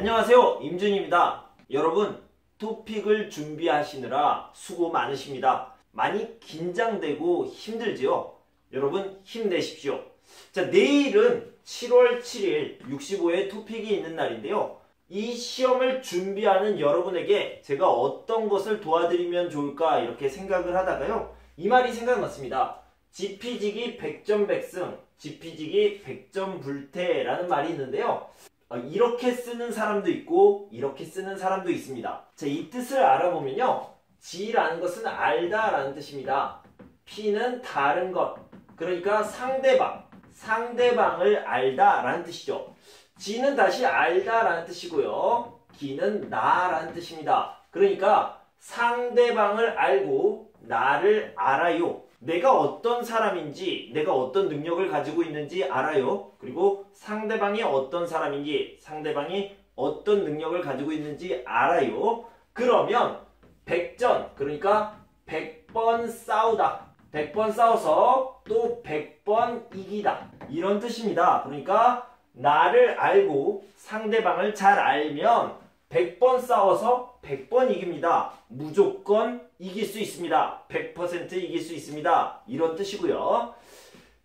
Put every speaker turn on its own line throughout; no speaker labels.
안녕하세요, 임준입니다. 여러분, 토픽을 준비하시느라 수고 많으십니다. 많이 긴장되고 힘들지요? 여러분, 힘내십시오. 자, 내일은 7월 7일 65회 토픽이 있는 날인데요. 이 시험을 준비하는 여러분에게 제가 어떤 것을 도와드리면 좋을까 이렇게 생각을 하다가요, 이 말이 생각났습니다. 지피지기 100점 백승, 지피지기 100점 불태라는 말이 있는데요. 이렇게 쓰는 사람도 있고 이렇게 쓰는 사람도 있습니다. 자, 이 뜻을 알아보면요, 지라는 것은 알다라는 뜻입니다. 피는 다른 것, 그러니까 상대방을 알다라는 뜻이죠. 지는 다시 알다라는 뜻이고요, 기는 나라는 뜻입니다. 그러니까 상대방을 알고 나를 알아요. 내가 어떤 사람인지, 내가 어떤 능력을 가지고 있는지 알아요. 그리고 상대방이 어떤 사람인지, 상대방이 어떤 능력을 가지고 있는지 알아요. 그러면 100전, 그러니까 100번 싸우다, 100번 싸워서 또 100번 이기다, 이런 뜻입니다. 그러니까 나를 알고 상대방을 잘 알면 100번 싸워서 100번 이깁니다. 무조건 이길 수 있습니다. 100% 이길 수 있습니다. 이런 뜻이고요.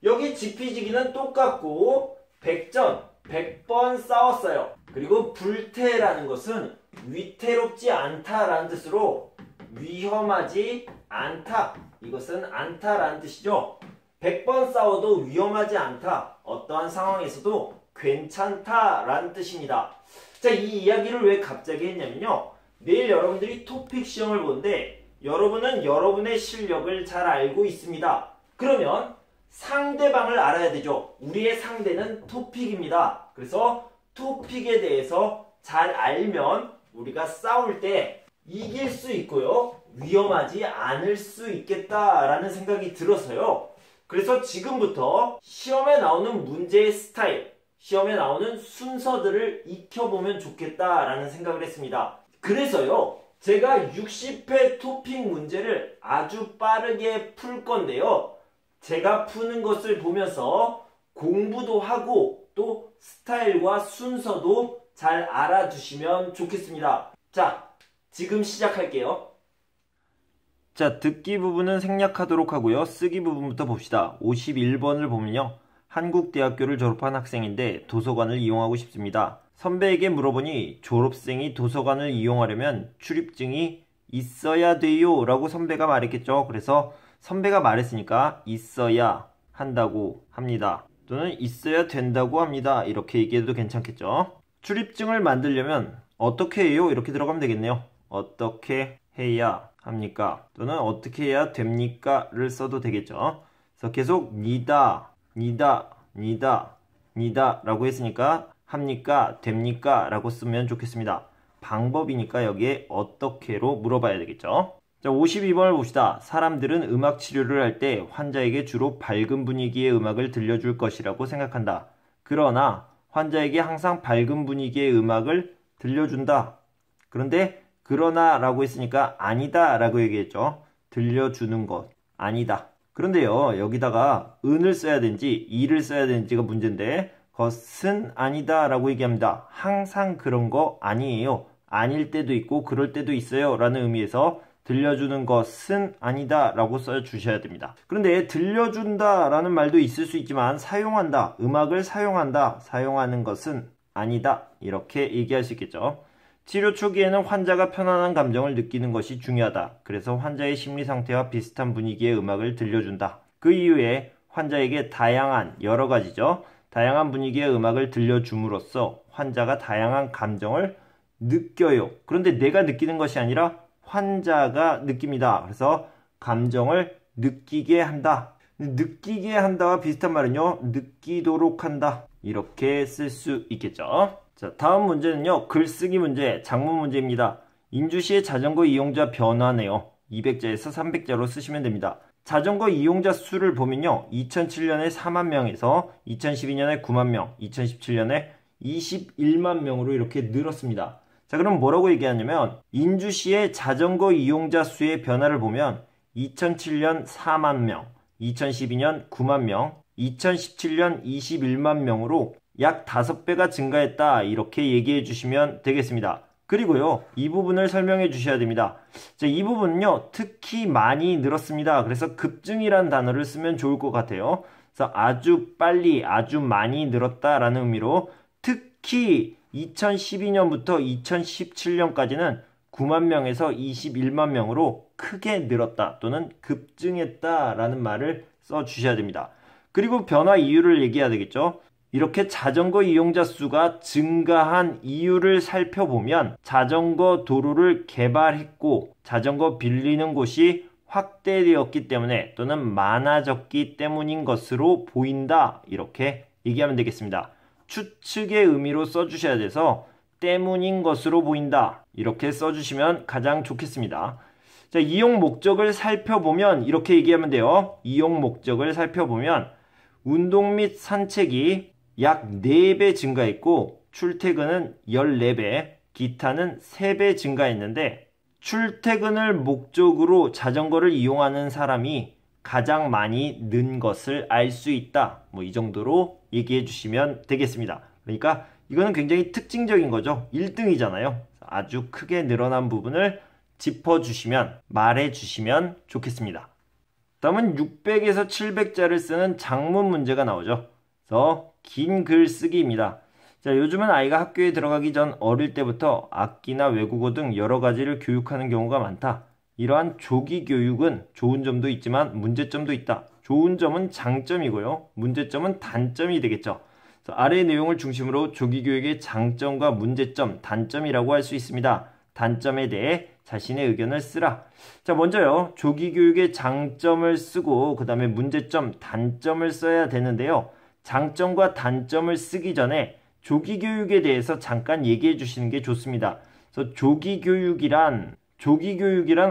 여기 지피지기는 똑같고 100전, 100번 싸웠어요. 그리고 불태라는 것은 위태롭지 않다라는 뜻으로 위험하지 않다, 이것은 않다라는 뜻이죠. 100번 싸워도 위험하지 않다, 어떠한 상황에서도 괜찮다라는 뜻입니다. 자, 이 이야기를 왜 갑자기 했냐면요, 내일 여러분들이 토픽 시험을 보는데 여러분은 여러분의 실력을 잘 알고 있습니다. 그러면 상대방을 알아야 되죠. 우리의 상대는 토픽입니다. 그래서 토픽에 대해서 잘 알면 우리가 싸울 때 이길 수 있고요, 위험하지 않을 수 있겠다라는 생각이 들어서요. 그래서 지금부터 시험에 나오는 문제의 스타일, 시험에 나오는 순서들을 익혀보면 좋겠다라는 생각을 했습니다. 그래서요, 제가 60회 토픽 문제를 아주 빠르게 풀 건데요, 제가 푸는 것을 보면서 공부도 하고 또 스타일과 순서도 잘 알아두시면 좋겠습니다. 자, 지금 시작할게요. 자, 듣기 부분은 생략하도록 하고요, 쓰기 부분부터 봅시다. 51번을 보면요, 한국대학교를 졸업한 학생인데 도서관을 이용하고 싶습니다. 선배에게 물어보니 졸업생이 도서관을 이용하려면 출입증이 있어야 돼요 라고 선배가 말했겠죠. 그래서 선배가 말했으니까 있어야 한다고 합니다, 또는 있어야 된다고 합니다, 이렇게 얘기해도 괜찮겠죠. 출입증을 만들려면 어떻게 해요? 이렇게 들어가면 되겠네요. 어떻게 해야 합니까? 또는 어떻게 해야 됩니까? 를 써도 되겠죠. 그래서 계속 니다 라고 했으니까 합니까? 됩니까? 라고 쓰면 좋겠습니다. 방법이니까 여기에 어떻게로 물어봐야 되겠죠. 자, 52번을 봅시다. 사람들은 음악 치료를 할 때 환자에게 주로 밝은 분위기의 음악을 들려줄 것이라고 생각한다. 그러나 환자에게 항상 밝은 분위기의 음악을 들려준다. 그런데 그러나 라고 했으니까 아니다 라고 얘기했죠. 들려주는 것, 아니다. 그런데요, 여기다가 은을 써야 되는지 이를 써야 되는지가 문제인데, 것은 아니다 라고 얘기합니다. 항상 그런 거 아니에요, 아닐 때도 있고 그럴 때도 있어요 라는 의미에서 들려주는 것은 아니다 라고 써주셔야 됩니다. 그런데 들려준다 라는 말도 있을 수 있지만 사용한다, 음악을 사용한다, 사용하는 것은 아니다, 이렇게 얘기할 수 있겠죠. 치료 초기에는 환자가 편안한 감정을 느끼는 것이 중요하다. 그래서 환자의 심리 상태와 비슷한 분위기의 음악을 들려준다. 그 이후에 환자에게 다양한, 여러 가지죠, 다양한 분위기의 음악을 들려줌으로써 환자가 다양한 감정을 느껴요. 그런데 내가 느끼는 것이 아니라 환자가 느낍니다. 그래서 감정을 느끼게 한다. 느끼게 한다와 비슷한 말은요, 느끼도록 한다, 이렇게 쓸 수 있겠죠. 자, 다음 문제는요, 글쓰기 문제, 작문 문제입니다. 인주시의 자전거 이용자 변화네요. 200자에서 300자로 쓰시면 됩니다. 자전거 이용자 수를 보면요, 2007년에 4만 명에서 2012년에 9만 명, 2017년에 21만 명으로 이렇게 늘었습니다. 자, 그럼 뭐라고 얘기하냐면, 인주시의 자전거 이용자 수의 변화를 보면 2007년 4만 명, 2012년 9만 명, 2017년 21만 명으로 약 5배가 증가했다. 이렇게 얘기해 주시면 되겠습니다. 그리고요, 이 부분을 설명해 주셔야 됩니다. 자, 이 부분은요, 특히 많이 늘었습니다. 그래서 급증이란 단어를 쓰면 좋을 것 같아요. 그래서 아주 빨리, 아주 많이 늘었다라는 의미로 특히 2012년부터 2017년까지는 9만 명에서 21만 명으로 크게 늘었다 또는 급증했다라는 말을 써주셔야 됩니다. 그리고 변화 이유를 얘기해야 되겠죠. 이렇게 자전거 이용자 수가 증가한 이유를 살펴보면 자전거 도로를 개발했고 자전거 빌리는 곳이 확대되었기 때문에 또는 많아졌기 때문인 것으로 보인다. 이렇게 얘기하면 되겠습니다. 추측의 의미로 써주셔야 돼서 때문인 것으로 보인다. 이렇게 써주시면 가장 좋겠습니다. 자, 이용 목적을 살펴보면 이렇게 얘기하면 돼요. 이용 목적을 살펴보면 운동 및 산책이 약 4배 증가했고 출퇴근은 14배, 기타는 3배 증가했는데 출퇴근을 목적으로 자전거를 이용하는 사람이 가장 많이 는 것을 알 수 있다. 뭐 이 정도로 얘기해 주시면 되겠습니다. 그러니까 이거는 굉장히 특징적인 거죠. 1등이잖아요. 아주 크게 늘어난 부분을 짚어주시면, 말해주시면 좋겠습니다. 다음은 600에서 700자를 쓰는 장문 문제가 나오죠. 그래서 긴 글 쓰기입니다. 자, 요즘은 아이가 학교에 들어가기 전 어릴 때부터 악기나 외국어 등 여러 가지를 교육하는 경우가 많다. 이러한 조기 교육은 좋은 점도 있지만 문제점도 있다. 좋은 점은 장점이고요. 문제점은 단점이 되겠죠. 아래의 내용을 중심으로 조기 교육의 장점과 문제점, 단점이라고 할 수 있습니다. 단점에 대해 자신의 의견을 쓰라. 자, 먼저요. 조기 교육의 장점을 쓰고 그 다음에 문제점, 단점을 써야 되는데요. 장점과 단점을 쓰기 전에 조기 교육에 대해서 잠깐 얘기해 주시는 게 좋습니다. 그래서 조기 교육이란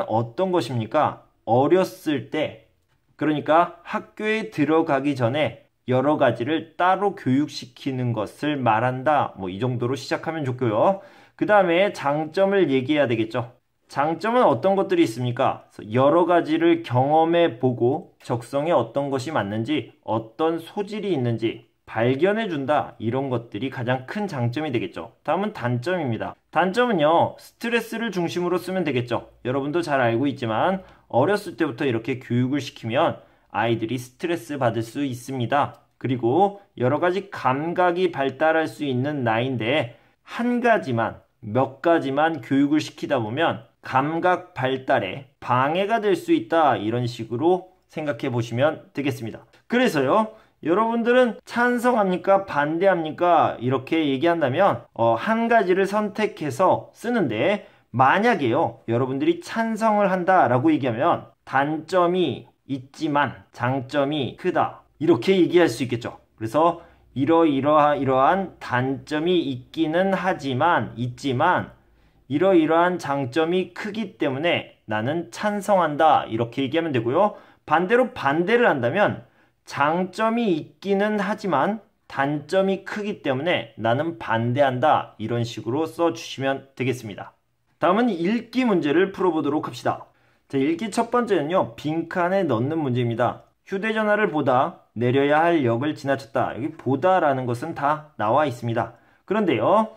어떤 것입니까? 어렸을 때, 그러니까 학교에 들어가기 전에 여러 가지를 따로 교육시키는 것을 말한다. 뭐 이 정도로 시작하면 좋고요. 그 다음에 장점을 얘기해야 되겠죠. 장점은 어떤 것들이 있습니까? 여러 가지를 경험해 보고 적성에 어떤 것이 맞는지, 어떤 소질이 있는지 발견해 준다. 이런 것들이 가장 큰 장점이 되겠죠. 다음은 단점입니다. 단점은요, 스트레스를 중심으로 쓰면 되겠죠. 여러분도 잘 알고 있지만 어렸을 때부터 이렇게 교육을 시키면 아이들이 스트레스 받을 수 있습니다. 그리고 여러 가지 감각이 발달할 수 있는 나이인데 한 가지만, 몇 가지만 교육을 시키다 보면 감각 발달에 방해가 될 수 있다. 이런 식으로 생각해 보시면 되겠습니다. 그래서요, 여러분들은 찬성합니까? 반대합니까? 이렇게 얘기한다면 한 가지를 선택해서 쓰는데 만약에요, 여러분들이 찬성을 한다라고 얘기하면 단점이 있지만 장점이 크다. 이렇게 얘기할 수 있겠죠. 그래서 이러한 단점이 있기는 있지만 이러이러한 장점이 크기 때문에 나는 찬성한다. 이렇게 얘기하면 되고요. 반대로 반대를 한다면 장점이 있기는 하지만 단점이 크기 때문에 나는 반대한다. 이런 식으로 써주시면 되겠습니다. 다음은 읽기 문제를 풀어보도록 합시다. 자, 읽기 첫 번째는요, 빈칸에 넣는 문제입니다. 휴대전화를 보다 내려야 할 역을 지나쳤다. 여기 보다라는 것은 다 나와 있습니다. 그런데요,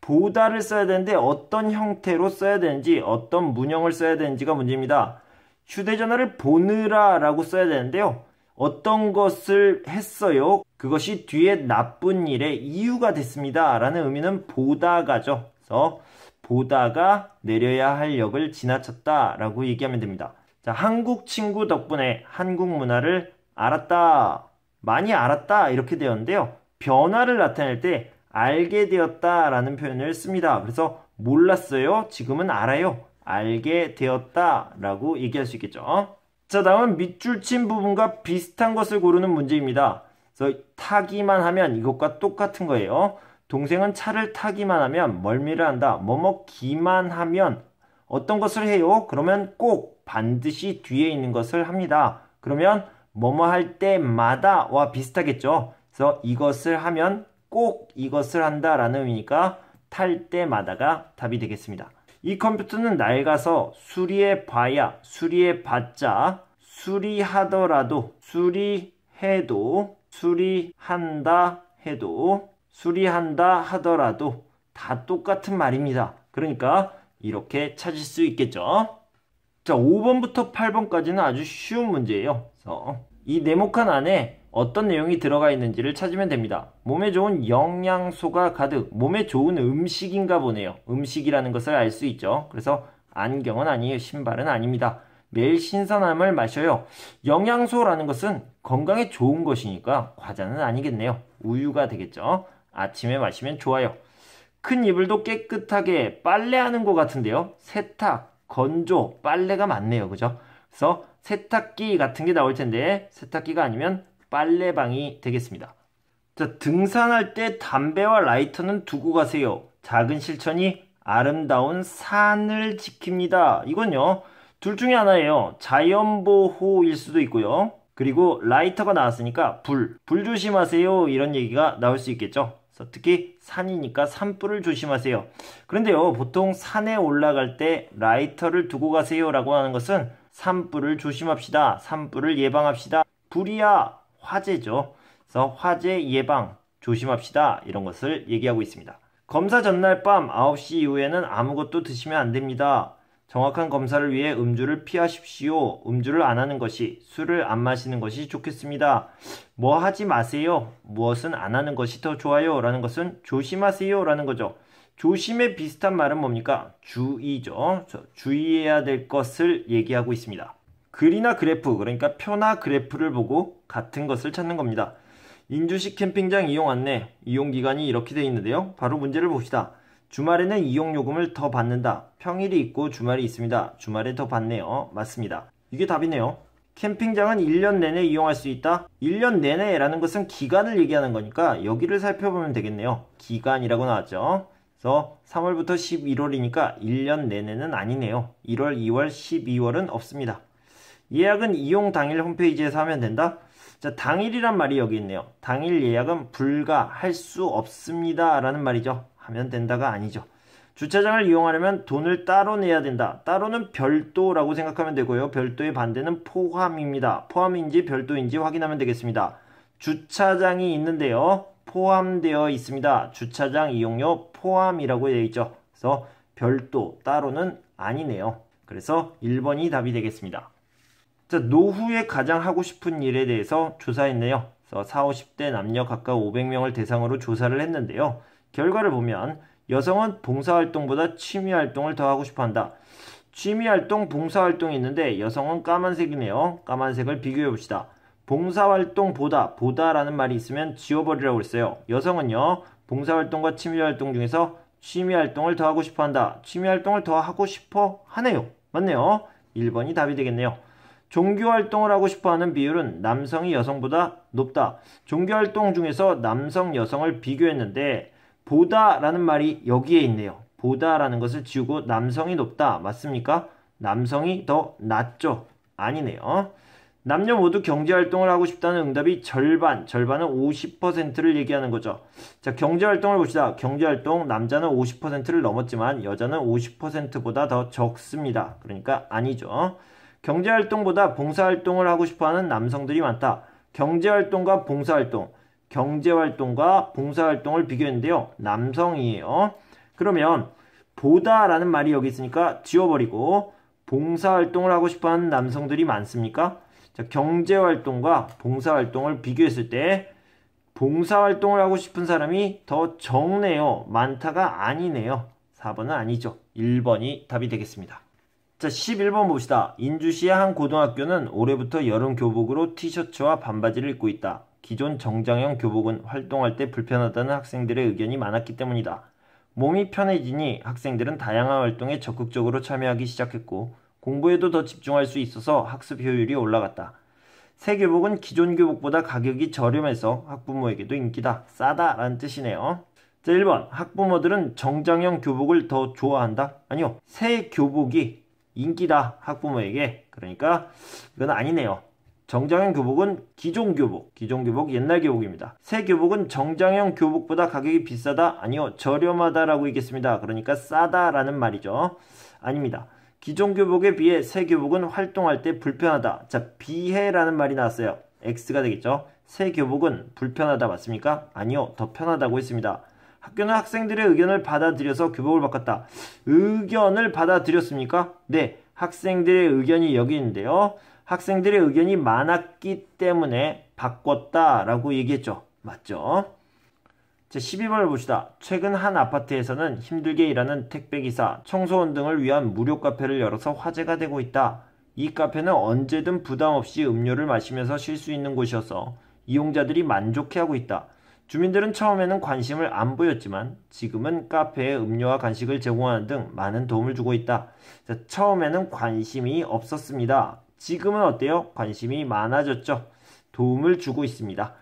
보다를 써야 되는데 어떤 형태로 써야 되는지, 어떤 문형을 써야 되는지가 문제입니다. 휴대전화를 보느라 라고 써야 되는데요, 어떤 것을 했어요? 그것이 뒤에 나쁜 일의 이유가 됐습니다. 라는 의미는 보다가죠. 그래서 보다가 내려야 할 역을 지나쳤다 라고 얘기하면 됩니다. 자, 한국 친구 덕분에 한국 문화를 알았다, 많이 알았다 이렇게 되었는데요. 변화를 나타낼 때 알게 되었다 라는 표현을 씁니다. 그래서 몰랐어요, 지금은 알아요, 알게 되었다 라고 얘기할 수 있겠죠. 자, 다음은 밑줄 친 부분과 비슷한 것을 고르는 문제입니다. 그래서 타기만 하면 이것과 똑같은 거예요. 동생은 차를 타기만 하면 멀미를 한다. 뭐뭐기만 하면 어떤 것을 해요? 그러면 꼭 반드시 뒤에 있는 것을 합니다. 그러면 뭐뭐 할 때마다와 비슷하겠죠. 그래서 이것을 하면 꼭 이것을 한다라는 의미니까 탈 때마다가 답이 되겠습니다. 이 컴퓨터는 낡아서 수리해봐야, 수리해봤자, 수리하더라도, 수리해도, 수리한다 해도, 수리한다 하더라도 다 똑같은 말입니다. 그러니까 이렇게 찾을 수 있겠죠. 자, 5번부터 8번까지는 아주 쉬운 문제예요. 그래서 이 네모칸 안에 어떤 내용이 들어가 있는지를 찾으면 됩니다. 몸에 좋은 영양소가 가득, 몸에 좋은 음식인가 보네요. 음식이라는 것을 알 수 있죠. 그래서 안경은 아니에요. 신발은 아닙니다. 매일 신선함을 마셔요. 영양소라는 것은 건강에 좋은 것이니까 과자는 아니겠네요. 우유가 되겠죠. 아침에 마시면 좋아요. 큰 이불도 깨끗하게 빨래하는 것 같은데요. 세탁, 건조, 빨래가 많네요. 그죠? 그래서 세탁기 같은 게 나올 텐데 세탁기가 아니면 빨래방이 되겠습니다. 자, 등산할 때 담배와 라이터는 두고 가세요. 작은 실천이 아름다운 산을 지킵니다. 이건요, 둘 중에 하나예요. 자연보호일 수도 있고요. 그리고 라이터가 나왔으니까 불 조심하세요. 이런 얘기가 나올 수 있겠죠. 그래서 특히 산이니까 산불을 조심하세요. 그런데요, 보통 산에 올라갈 때 라이터를 두고 가세요 라고 하는 것은 산불을 조심합시다. 산불을 예방합시다. 불이야 화재죠. 그래서 화재 예방 조심합시다. 이런 것을 얘기하고 있습니다. 검사 전날 밤 9시 이후에는 아무것도 드시면 안 됩니다. 정확한 검사를 위해 음주를 피하십시오. 음주를 안 하는 것이, 술을 안 마시는 것이 좋겠습니다. 뭐 하지 마세요. 무엇은 안 하는 것이 더 좋아요. 라는 것은 조심하세요. 라는 거죠. 조심에 비슷한 말은 뭡니까? 주의죠. 주의해야 될 것을 얘기하고 있습니다. 글이나 그래프, 그러니까 표나 그래프를 보고 같은 것을 찾는 겁니다. 인주시 캠핑장 이용 안내, 이용 기간이 이렇게 되어 있는데요. 바로 문제를 봅시다. 주말에는 이용요금을 더 받는다. 평일이 있고 주말이 있습니다. 주말에 더 받네요. 맞습니다. 이게 답이네요. 캠핑장은 1년 내내 이용할 수 있다. 1년 내내라는 것은 기간을 얘기하는 거니까 여기를 살펴보면 되겠네요. 기간이라고 나왔죠. 그래서 3월부터 11월이니까 1년 내내는 아니네요. 1월, 2월, 12월은 없습니다. 예약은 이용 당일 홈페이지에서 하면 된다. 자, 당일이란 말이 여기 있네요. 당일 예약은 불가할 수 없습니다. 라는 말이죠. 하면 된다가 아니죠. 주차장을 이용하려면 돈을 따로 내야 된다. 따로는 별도라고 생각하면 되고요. 별도의 반대는 포함입니다. 포함인지 별도인지 확인하면 되겠습니다. 주차장이 있는데요. 포함되어 있습니다. 주차장 이용료 포함이라고 되어 있죠. 그래서 별도, 따로는 아니네요. 그래서 1번이 답이 되겠습니다. 자, 노후에 가장 하고 싶은 일에 대해서 조사했네요. 그래서 40, 50대 남녀 각각 500명을 대상으로 조사를 했는데요. 결과를 보면 여성은 봉사활동보다 취미활동을 더 하고 싶어한다. 취미활동, 봉사활동이 있는데 여성은 까만색이네요. 까만색을 비교해봅시다. 봉사활동보다라는 말이 있으면 지워버리라고 했어요. 여성은요, 봉사활동과 취미활동 중에서 취미활동을 더 하고 싶어한다. 취미활동을 더 하고 싶어 하네요. 맞네요. 1번이 답이 되겠네요. 종교활동을 하고 싶어하는 비율은 남성이 여성보다 높다. 종교활동 중에서 남성, 여성을 비교했는데 보다라는 말이 여기에 있네요. 보다라는 것을 지우고 남성이 높다. 맞습니까? 남성이 더 낫죠? 아니네요. 남녀 모두 경제활동을 하고 싶다는 응답이 절반은 50%를 얘기하는 거죠. 자, 경제활동을 봅시다. 경제활동, 남자는 50%를 넘었지만 여자는 50%보다 더 적습니다. 그러니까 아니죠. 경제활동보다 봉사활동을 하고 싶어하는 남성들이 많다. 경제활동과 봉사활동, 경제활동과 봉사활동을 비교했는데요. 남성이에요. 그러면 보다라는 말이 여기 있으니까 지워버리고 봉사활동을 하고 싶어하는 남성들이 많습니까? 자, 경제활동과 봉사활동을 비교했을 때 봉사활동을 하고 싶은 사람이 더 적네요. 많다가 아니네요. 4번은 아니죠. 1번이 답이 되겠습니다. 자, 11번 봅시다. 인주시의 한 고등학교는 올해부터 여름 교복으로 티셔츠와 반바지를 입고 있다. 기존 정장형 교복은 활동할 때 불편하다는 학생들의 의견이 많았기 때문이다. 몸이 편해지니 학생들은 다양한 활동에 적극적으로 참여하기 시작했고 공부에도 더 집중할 수 있어서 학습 효율이 올라갔다. 새 교복은 기존 교복보다 가격이 저렴해서 학부모에게도 인기다. 싸다 라는 뜻이네요. 자, 1번. 학부모들은 정장형 교복을 더 좋아한다? 아니요. 새 교복이 인기다. 학부모에게. 그러니까 이건 아니네요. 정장형 교복은 기존 교복 옛날 교복입니다. 새 교복은 정장형 교복보다 가격이 비싸다? 아니요. 저렴하다라고 있겠습니다. 그러니까 싸다라는 말이죠. 아닙니다. 기존 교복에 비해 새 교복은 활동할 때 불편하다. 자, 비해라는 말이 나왔어요. X가 되겠죠. 새 교복은 불편하다 맞습니까? 아니요, 더 편하다고 했습니다. 학교는 학생들의 의견을 받아들여서 교복을 바꿨다. 의견을 받아들였습니까? 네, 학생들의 의견이 여기 있는데요. 학생들의 의견이 많았기 때문에 바꿨다라고 얘기했죠. 맞죠? 자, 12번을 봅시다. 최근 한 아파트에서는 힘들게 일하는 택배기사, 청소원 등을 위한 무료 카페를 열어서 화제가 되고 있다. 이 카페는 언제든 부담 없이 음료를 마시면서 쉴 수 있는 곳이어서 이용자들이 만족해하고 있다. 주민들은 처음에는 관심을 안 보였지만 지금은 카페에 음료와 간식을 제공하는 등 많은 도움을 주고 있다. 자, 처음에는 관심이 없었습니다. 지금은 어때요? 관심이 많아졌죠. 도움을 주고 있습니다.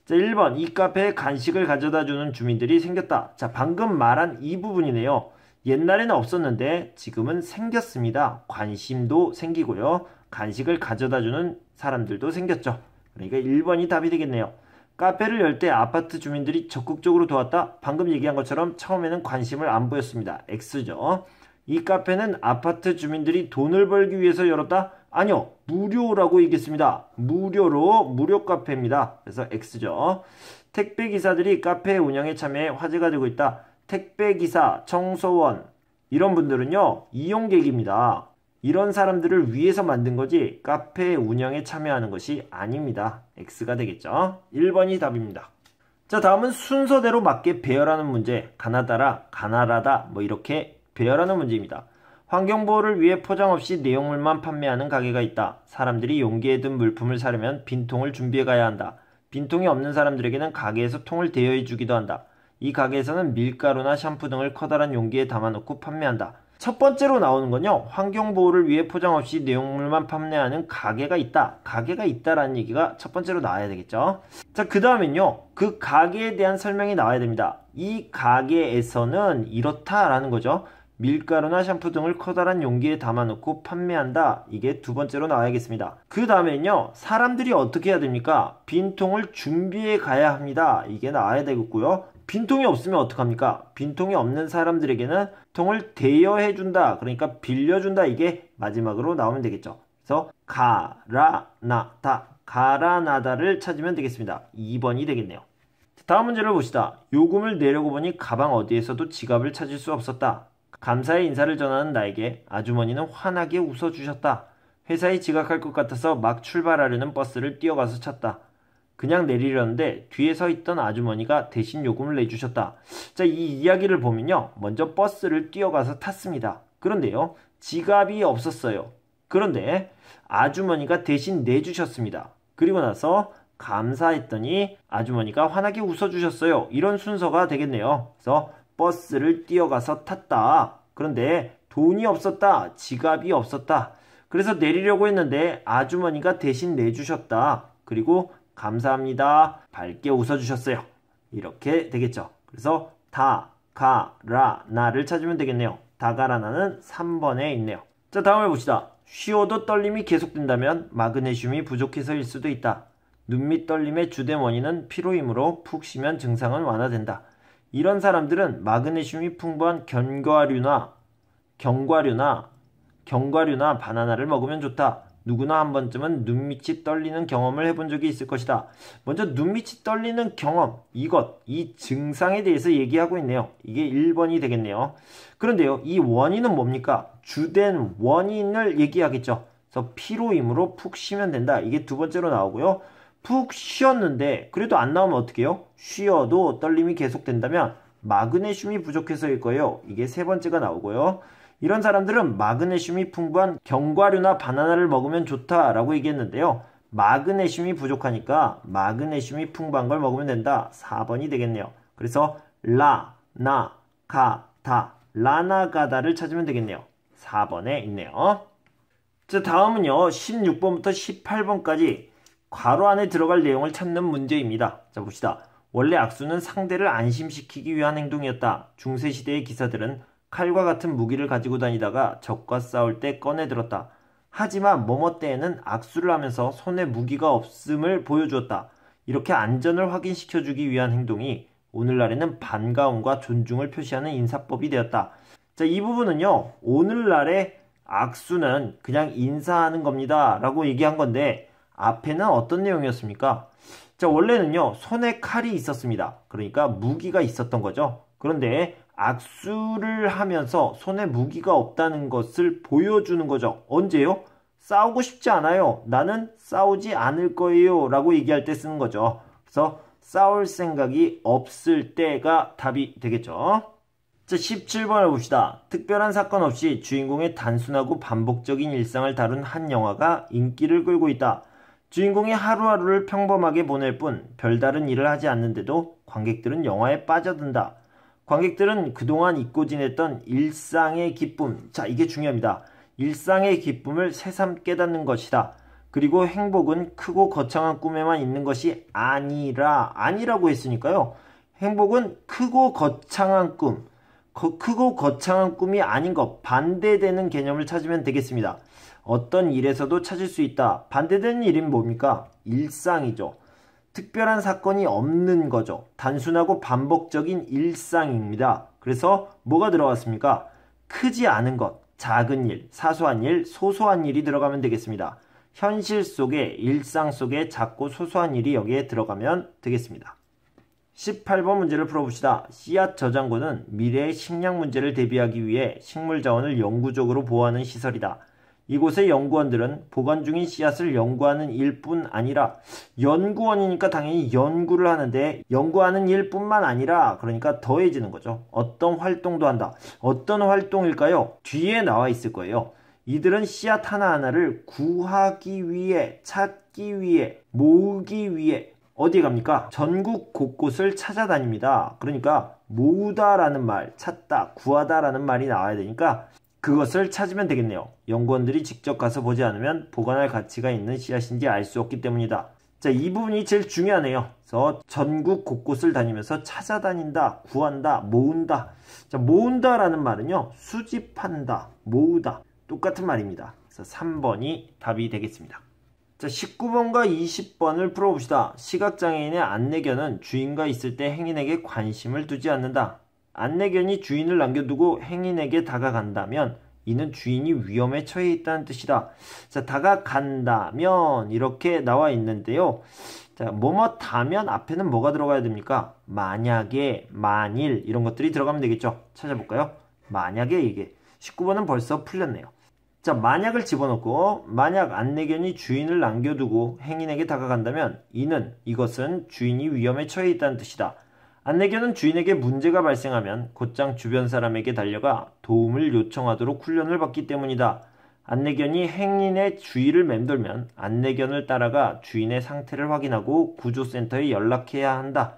자, 1번 이 카페에 간식을 가져다 주는 주민들이 생겼다. 자, 방금 말한 이 부분이네요. 옛날에는 없었는데 지금은 생겼습니다. 관심도 생기고요. 간식을 가져다 주는 사람들도 생겼죠. 그러니까 1번이 답이 되겠네요. 카페를 열 때 아파트 주민들이 적극적으로 도왔다. 방금 얘기한 것처럼 처음에는 관심을 안 보였습니다. X죠. 이 카페는 아파트 주민들이 돈을 벌기 위해서 열었다. 아니요, 무료라고 얘기했습니다. 무료 카페입니다. 그래서 X죠. 택배기사들이 카페 운영에 참여해 화제가 되고 있다. 택배기사, 청소원 이런 분들은요, 이용객입니다. 이런 사람들을 위해서 만든 거지 카페 운영에 참여하는 것이 아닙니다. X가 되겠죠. 1번이 답입니다. 자, 다음은 순서대로 맞게 배열하는 문제. 가나다라, 가나라다 뭐 이렇게 배열하는 문제입니다. 환경보호를 위해 포장 없이 내용물만 판매하는 가게가 있다. 사람들이 용기에 든 물품을 사려면 빈통을 준비해 가야 한다. 빈통이 없는 사람들에게는 가게에서 통을 대여해 주기도 한다. 이 가게에서는 밀가루나 샴푸 등을 커다란 용기에 담아놓고 판매한다. 첫 번째로 나오는 건요. 환경보호를 위해 포장 없이 내용물만 판매하는 가게가 있다. 가게가 있다라는 얘기가 첫 번째로 나와야 되겠죠. 자, 그 다음엔요. 그 가게에 대한 설명이 나와야 됩니다. 이 가게에서는 이렇다라는 거죠. 밀가루나 샴푸 등을 커다란 용기에 담아놓고 판매한다. 이게 두 번째로 나와야겠습니다. 그 다음에는요. 사람들이 어떻게 해야 됩니까? 빈통을 준비해 가야 합니다. 이게 나와야 되겠고요. 빈통이 없으면 어떡합니까? 빈통이 없는 사람들에게는 통을 대여해준다. 그러니까 빌려준다. 이게 마지막으로 나오면 되겠죠. 그래서 가라나다. 가라나다를 찾으면 되겠습니다. 2번이 되겠네요. 다음 문제를 봅시다. 요금을 내려고 보니 가방 어디에서도 지갑을 찾을 수 없었다. 감사의 인사를 전하는 나에게 아주머니는 환하게 웃어주셨다. 회사에 지각할 것 같아서 막 출발하려는 버스를 뛰어가서 찼다. 그냥 내리려는데 뒤에 서 있던 아주머니가 대신 요금을 내주셨다. 자, 이 이야기를 보면요. 먼저 버스를 뛰어가서 탔습니다. 그런데요. 지갑이 없었어요. 그런데 아주머니가 대신 내주셨습니다. 그리고 나서 감사했더니 아주머니가 환하게 웃어주셨어요. 이런 순서가 되겠네요. 그래서 버스를 뛰어가서 탔다. 그런데 돈이 없었다. 지갑이 없었다. 그래서 내리려고 했는데 아주머니가 대신 내주셨다. 그리고 감사합니다. 밝게 웃어주셨어요. 이렇게 되겠죠. 그래서 다, 가, 라, 나를 찾으면 되겠네요. 다가라나는 3번에 있네요. 자, 다음을 봅시다. 쉬어도 떨림이 계속된다면 마그네슘이 부족해서일 수도 있다. 눈 밑 떨림의 주된 원인은 피로이므로 푹 쉬면 증상은 완화된다. 이런 사람들은 마그네슘이 풍부한 견과류나 바나나를 먹으면 좋다. 누구나 한 번쯤은 눈밑이 떨리는 경험을 해본 적이 있을 것이다. 먼저 눈밑이 떨리는 경험, 이 증상에 대해서 얘기하고 있네요. 이게 1번이 되겠네요. 그런데요, 이 원인은 뭡니까? 주된 원인을 얘기하겠죠. 그래서 피로이므로 푹 쉬면 된다. 이게 두 번째로 나오고요. 푹 쉬었는데 그래도 안 나오면 어떻게 해요? 쉬어도 떨림이 계속된다면 마그네슘이 부족해서일 거예요. 이게 세 번째가 나오고요. 이런 사람들은 마그네슘이 풍부한 견과류나 바나나를 먹으면 좋다라고 얘기했는데요. 마그네슘이 부족하니까 마그네슘이 풍부한 걸 먹으면 된다. 4번이 되겠네요. 그래서 라, 나, 가, 다, 라나가다를 찾으면 되겠네요. 4번에 있네요. 자, 다음은요. 16번부터 18번까지 괄호 안에 들어갈 내용을 찾는 문제입니다. 자, 봅시다. 원래 악수는 상대를 안심시키기 위한 행동이었다. 중세시대의 기사들은 칼과 같은 무기를 가지고 다니다가 적과 싸울 때 꺼내들었다. 하지만 뭐뭐 때에는 악수를 하면서 손에 무기가 없음을 보여주었다. 이렇게 안전을 확인시켜주기 위한 행동이 오늘날에는 반가움과 존중을 표시하는 인사법이 되었다. 자, 이 부분은요. 오늘날의 악수는 그냥 인사하는 겁니다. 라고 얘기한 건데 앞에는 어떤 내용이었습니까? 자, 원래는요, 손에 칼이 있었습니다. 그러니까 무기가 있었던 거죠. 그런데 악수를 하면서 손에 무기가 없다는 것을 보여주는 거죠. 언제요? 싸우고 싶지 않아요. 나는 싸우지 않을 거예요. 라고 얘기할 때 쓰는 거죠. 그래서 싸울 생각이 없을 때가 답이 되겠죠. 자, 17번을 봅시다. 특별한 사건 없이 주인공의 단순하고 반복적인 일상을 다룬 한 영화가 인기를 끌고 있다. 주인공이 하루하루를 평범하게 보낼 뿐 별다른 일을 하지 않는데도 관객들은 영화에 빠져든다. 관객들은 그동안 잊고 지냈던 일상의 기쁨, 자, 이게 중요합니다. 일상의 기쁨을 새삼 깨닫는 것이다. 그리고 행복은 크고 거창한 꿈에만 있는 것이 아니라고 했으니까요. 행복은 크고 거창한 꿈, 크고 거창한 꿈이 아닌 것, 반대되는 개념을 찾으면 되겠습니다. 어떤 일에서도 찾을 수 있다. 반대되는 일은 뭡니까? 일상이죠. 특별한 사건이 없는 거죠. 단순하고 반복적인 일상입니다. 그래서 뭐가 들어갔습니까? 크지 않은 것, 작은 일, 사소한 일, 소소한 일이 들어가면 되겠습니다. 현실 속에, 일상 속에 작고 소소한 일이 여기에 들어가면 되겠습니다. 18번 문제를 풀어봅시다. 씨앗 저장고는 미래의 식량 문제를 대비하기 위해 식물 자원을 영구적으로 보호하는 시설이다. 이곳의 연구원들은 보관 중인 씨앗을 연구하는 일뿐 아니라, 연구원이니까 당연히 연구를 하는데 연구하는 일뿐만 아니라, 그러니까 더해지는 거죠. 어떤 활동도 한다. 어떤 활동일까요? 뒤에 나와 있을 거예요. 이들은 씨앗 하나하나를 구하기 위해, 찾기 위해, 모으기 위해 어디 갑니까? 전국 곳곳을 찾아다닙니다. 그러니까 모으다라는 말, 찾다, 구하다라는 말이 나와야 되니까 그것을 찾으면 되겠네요. 연구원들이 직접 가서 보지 않으면 보관할 가치가 있는 씨앗인지 알 수 없기 때문이다. 자, 이 부분이 제일 중요하네요. 그래서 전국 곳곳을 다니면서 찾아다닌다, 구한다, 모은다. 자, 모은다라는 말은요, 수집한다, 모으다. 똑같은 말입니다. 그래서 3번이 답이 되겠습니다. 자, 19번과 20번을 풀어봅시다. 시각장애인의 안내견은 주인과 있을 때 행인에게 관심을 두지 않는다. 안내견이 주인을 남겨두고 행인에게 다가간다면 이는 주인이 위험에 처해 있다는 뜻이다. 자, 다가간다면 이렇게 나와 있는데요. 자, 뭐뭐다면 앞에는 뭐가 들어가야 됩니까? 만약에, 만일 이런 것들이 들어가면 되겠죠. 찾아볼까요? 만약에 이게 19번은 벌써 풀렸네요. 자, 만약을 집어넣고 만약 안내견이 주인을 남겨두고 행인에게 다가간다면 이것은 주인이 위험에 처해 있다는 뜻이다. 안내견은 주인에게 문제가 발생하면 곧장 주변 사람에게 달려가 도움을 요청하도록 훈련을 받기 때문이다. 안내견이 행인의 주위를 맴돌면 안내견을 따라가 주인의 상태를 확인하고 구조센터에 연락해야 한다.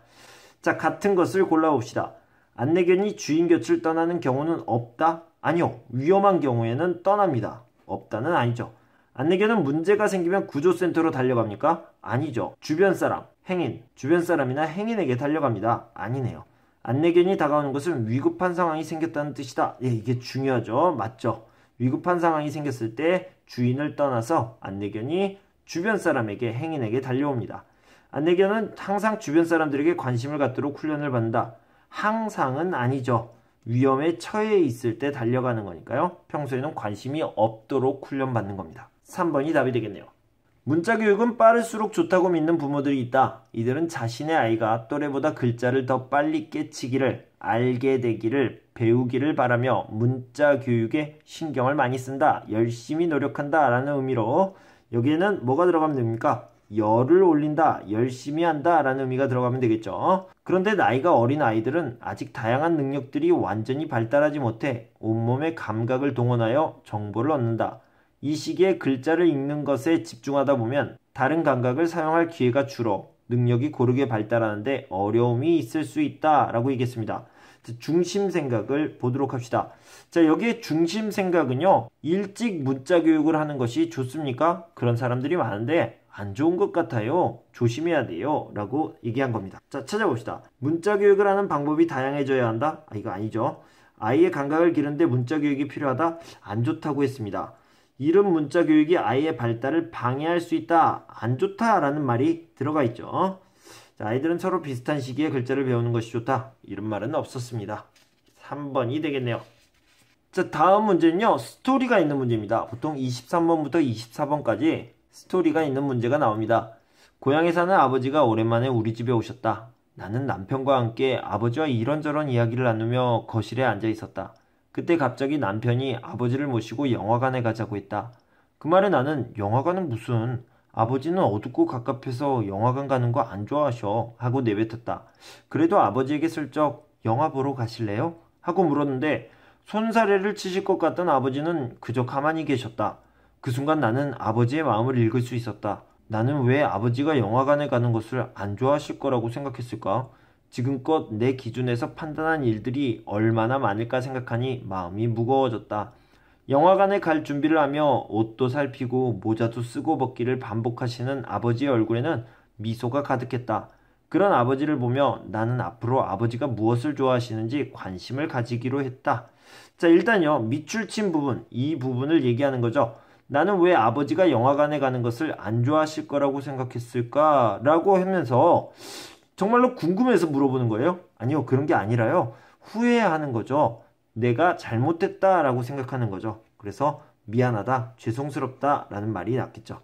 자, 같은 것을 골라봅시다. 안내견이 주인 곁을 떠나는 경우는 없다? 아니요. 위험한 경우에는 떠납니다. 없다는 아니죠. 안내견은 문제가 생기면 구조센터로 달려갑니까? 아니죠. 주변 사람, 행인, 주변 사람이나 행인에게 달려갑니다. 아니네요. 안내견이 다가오는 것은 위급한 상황이 생겼다는 뜻이다. 예, 이게 중요하죠. 맞죠. 위급한 상황이 생겼을 때 주인을 떠나서 안내견이 주변 사람에게, 행인에게 달려옵니다. 안내견은 항상 주변 사람들에게 관심을 갖도록 훈련을 받는다. 항상은 아니죠. 위험에 처해 있을 때 달려가는 거니까요. 평소에는 관심이 없도록 훈련받는 겁니다. 3번이 답이 되겠네요. 문자교육은 빠를수록 좋다고 믿는 부모들이 있다. 이들은 자신의 아이가 또래보다 글자를 더 빨리 깨치기를, 알게 되기를, 배우기를 바라며 문자교육에 신경을 많이 쓴다. 열심히 노력한다 라는 의미로 여기에는 뭐가 들어가면 됩니까? 열을 올린다, 열심히 한다 라는 의미가 들어가면 되겠죠. 그런데 나이가 어린 아이들은 아직 다양한 능력들이 완전히 발달하지 못해 온몸의 감각을 동원하여 정보를 얻는다. 이 시기에 글자를 읽는 것에 집중하다 보면 다른 감각을 사용할 기회가 줄어 능력이 고르게 발달하는데 어려움이 있을 수 있다 라고 얘기했습니다. 중심 생각을 보도록 합시다. 자, 여기에 중심 생각은요, 일찍 문자 교육을 하는 것이 좋습니까? 그런 사람들이 많은데 안 좋은 것 같아요. 조심해야 돼요. 라고 얘기한 겁니다. 자, 찾아봅시다. 문자 교육을 하는 방법이 다양해져야 한다? 이거 아니죠. 아이의 감각을 기르는데 문자 교육이 필요하다? 안 좋다고 했습니다. 이런 문자 교육이 아이의 발달을 방해할 수 있다. 안 좋다라는 말이 들어가 있죠. 자, 아이들은 서로 비슷한 시기에 글자를 배우는 것이 좋다. 이런 말은 없었습니다. 3번이 되겠네요. 자, 다음 문제는요. 스토리가 있는 문제입니다. 보통 23번부터 24번까지 스토리가 있는 문제가 나옵니다.
고향에 사는 아버지가 오랜만에 우리 집에 오셨다. 나는 남편과 함께 아버지와 이런저런 이야기를 나누며 거실에 앉아 있었다. 그때 갑자기 남편이 아버지를 모시고 영화관에 가자고 했다. 그 말에 나는 영화관은 무슨, 아버지는 어둡고 갑갑해서 영화관 가는 거 안 좋아하셔 하고 내뱉었다. 그래도 아버지에게 슬쩍 영화 보러 가실래요? 하고 물었는데 손사래를 치실 것 같던 아버지는 그저 가만히 계셨다. 그 순간 나는 아버지의 마음을 읽을 수 있었다. 나는 왜 아버지가 영화관에 가는 것을 안 좋아하실 거라고 생각했을까? 지금껏 내 기준에서 판단한 일들이 얼마나 많을까 생각하니 마음이 무거워졌다. 영화관에 갈 준비를 하며 옷도 살피고 모자도 쓰고 벗기를 반복하시는 아버지의 얼굴에는 미소가 가득했다. 그런 아버지를 보며 나는 앞으로 아버지가 무엇을 좋아하시는지 관심을 가지기로 했다. 자, 일단요, 밑줄 친 부분, 이 부분을 얘기하는 거죠. 나는 왜 아버지가 영화관에 가는 것을 안 좋아하실 거라고 생각했을까? 라고 하면서 정말로 궁금해서 물어보는 거예요? 아니요, 그런 게 아니라요. 후회하는 거죠. 내가 잘못했다라고 생각하는 거죠. 그래서 미안하다, 죄송스럽다 라는 말이 낫겠죠.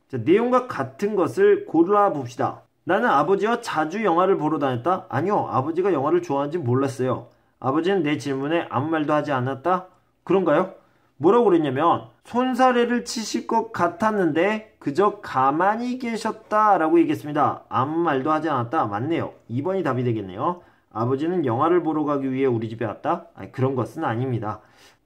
자, 내용과 같은 것을 골라봅시다. 나는 아버지와 자주 영화를 보러 다녔다? 아니요, 아버지가 영화를 좋아하는지 몰랐어요. 아버지는 내 질문에 아무 말도 하지 않았다? 그런가요? 뭐라고 그랬냐면 손사래를 치실 것 같았는데 그저 가만히 계셨다라고 얘기했습니다. 아무 말도 하지 않았다. 맞네요. 2번이 답이 되겠네요. 아버지는 영화를 보러 가기 위해 우리 집에 왔다? 아니, 그런 것은 아닙니다.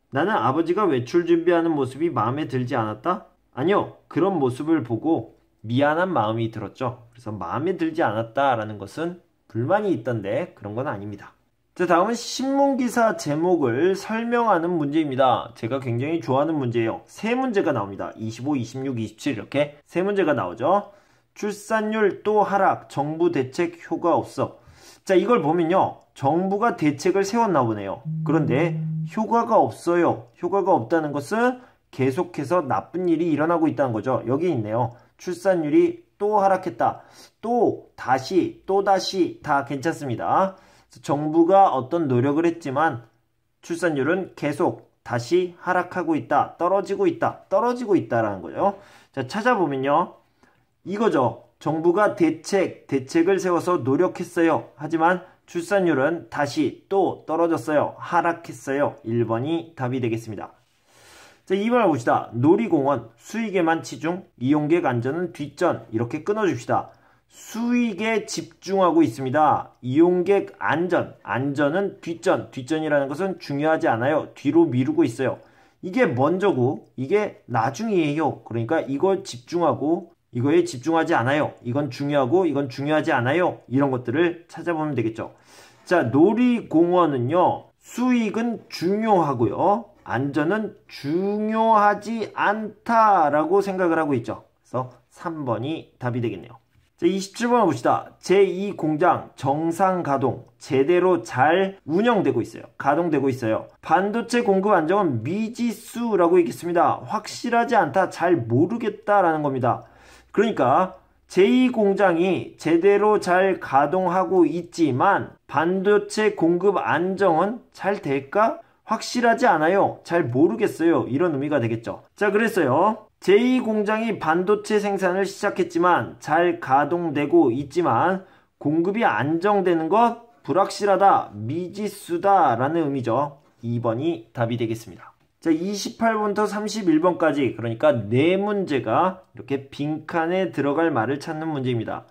나는 아버지가 외출 준비하는 모습이 마음에 들지 않았다? 아니요. 그런 모습을 보고 미안한 마음이 들었죠. 그래서 마음에 들지 않았다라는 것은 불만이 있던데 그런 건 아닙니다. 자, 다음은 신문기사 제목을 설명하는 문제입니다. 제가 굉장히 좋아하는 문제예요. 세 문제가 나옵니다. 25, 26, 27 이렇게 세 문제가 나오죠. 출산율 또 하락, 정부 대책 효과 없어. 자, 이걸 보면요. 정부가 대책을 세웠나 보네요. 그런데 효과가 없어요. 효과가 없다는 것은 계속해서 나쁜 일이 일어나고 있다는 거죠. 여기 있네요. 출산율이 또 하락했다. 또, 다시, 또다시 다 괜찮습니다. 정부가 어떤 노력을 했지만 출산율은 계속 다시 하락하고 있다. 떨어지고 있다라는 거예요. 자, 찾아보면요. 이거죠. 정부가 대책을 세워서 노력했어요. 하지만 출산율은 다시 또 떨어졌어요. 하락했어요. 1번이 답이 되겠습니다. 자, 2번을 봅시다. 놀이공원, 수익에만 치중, 이용객 안전은 뒷전. 이렇게 끊어줍시다. 수익에 집중하고 있습니다. 이용객 안전은 뒷전이라는 것은 중요하지 않아요. 뒤로 미루고 있어요. 이게 먼저고 이게 나중이에요. 그러니까 이거 집중하고 이거에 집중하지 않아요. 이건 중요하고 이건 중요하지 않아요. 이런 것들을 찾아보면 되겠죠. 자, 놀이공원은요. 수익은 중요하고요. 안전은 중요하지 않다라고 생각을 하고 있죠. 그래서 3번이 답이 되겠네요. 자, 27번 봅시다. 제2공장 정상 가동, 제대로 잘 운영되고 있어요. 가동되고 있어요. 반도체 공급 안정은 미지수라고 얘기했습니다. 확실하지 않다, 잘 모르겠다라는 겁니다. 그러니까 제2공장이 제대로 잘 가동하고 있지만 반도체 공급 안정은 잘 될까? 확실하지 않아요. 잘 모르겠어요. 이런 의미가 되겠죠. 자, 그랬어요. 제2공장이 반도체 생산을 시작했지만 잘 가동되고 있지만 공급이 안정되는 것 불확실하다, 미지수다 라는 의미죠. 2번이 답이 되겠습니다. 자, 28번부터 31번까지 그러니까 4문제가 이렇게 빈칸에 들어갈 말을 찾는 문제입니다.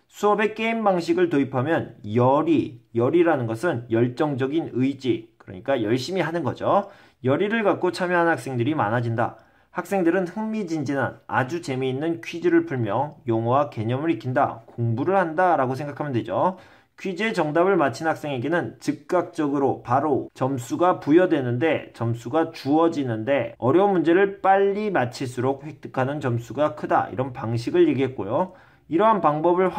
수업에 게임 방식을 도입하면 열이라는 것은 열정적인 의지, 그러니까 열심히 하는 거죠. 열의를 갖고 참여하는 학생들이 많아진다. 학생들은 흥미진진한 아주 재미있는 퀴즈를 풀며 용어와 개념을 익힌다, 공부를 한다 라고 생각하면 되죠. 퀴즈의 정답을 맞힌 학생에게는 즉각적으로 바로 점수가 부여되는데 점수가 주어지는데 어려운 문제를 빨리 맞힐수록 획득하는 점수가 크다, 이런 방식을 얘기했고요. 이러한 방법을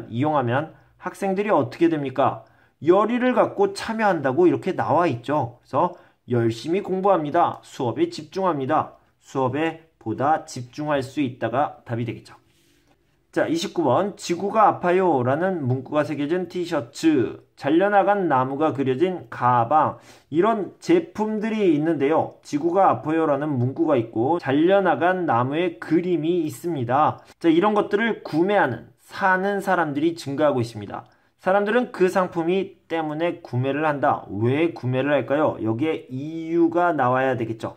이용하면 학생들이 어떻게 됩니까? 열의를 갖고 참여한다고 이렇게 나와 있죠. 그래서 열심히 공부합니다. 수업에 집중합니다. 수업에 보다 집중할 수 있다가 답이 되겠죠. 자, 29번 지구가 아파요 라는 문구가 새겨진 티셔츠, 잘려나간 나무가 그려진 가방, 이런 제품들이 있는데요. 지구가 아파요 라는 문구가 있고 잘려나간 나무의 그림이 있습니다. 자, 이런 것들을 구매하는, 사는 사람들이 증가하고 있습니다. 사람들은 그 상품이 때문에 구매를 한다. 왜 구매를 할까요? 여기에 이유가 나와야 되겠죠.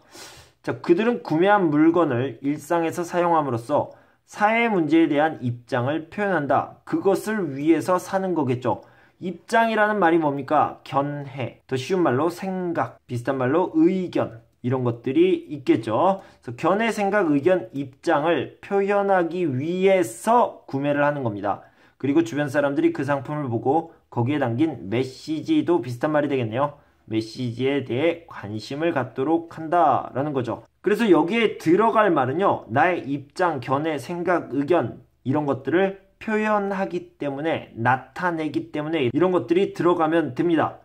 자, 그들은 구매한 물건을 일상에서 사용함으로써 사회 문제에 대한 입장을 표현한다. 그것을 위해서 사는 거겠죠. 입장이라는 말이 뭡니까? 견해. 더 쉬운 말로 생각, 비슷한 말로 의견. 이런 것들이 있겠죠. 그래서 견해, 생각, 의견, 입장을 표현하기 위해서 구매를 하는 겁니다. 그리고 주변 사람들이 그 상품을 보고 거기에 담긴 메시지도 비슷한 말이 되겠네요. 메시지에 대해 관심을 갖도록 한다라는 거죠. 그래서 여기에 들어갈 말은요. 나의 입장, 견해, 생각, 의견 이런 것들을 표현하기 때문에 나타내기 때문에 이런 것들이 들어가면 됩니다.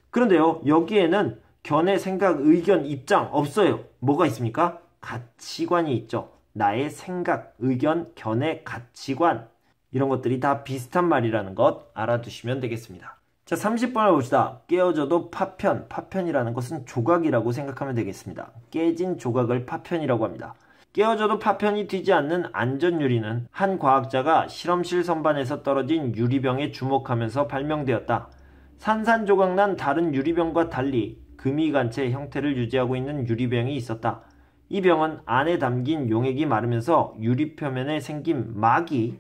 그런데요. 여기에는 견해, 생각, 의견, 입장 없어요. 뭐가 있습니까? 가치관이 있죠. 나의 생각, 의견, 견해, 가치관 이런 것들이 다 비슷한 말이라는 것 알아두시면 되겠습니다. 자, 30번을 봅시다. 깨어져도 파편. 파편이라는 것은 조각이라고 생각하면 되겠습니다. 깨진 조각을 파편이라고 합니다. 깨어져도 파편이 튀지 않는 안전유리는 한 과학자가 실험실 선반에서 떨어진 유리병에 주목하면서 발명되었다. 산산조각난 다른 유리병과 달리 금이간체 형태를 유지하고 있는 유리병이 있었다. 이 병은 안에 담긴 용액이 마르면서 유리 표면에 생긴 막이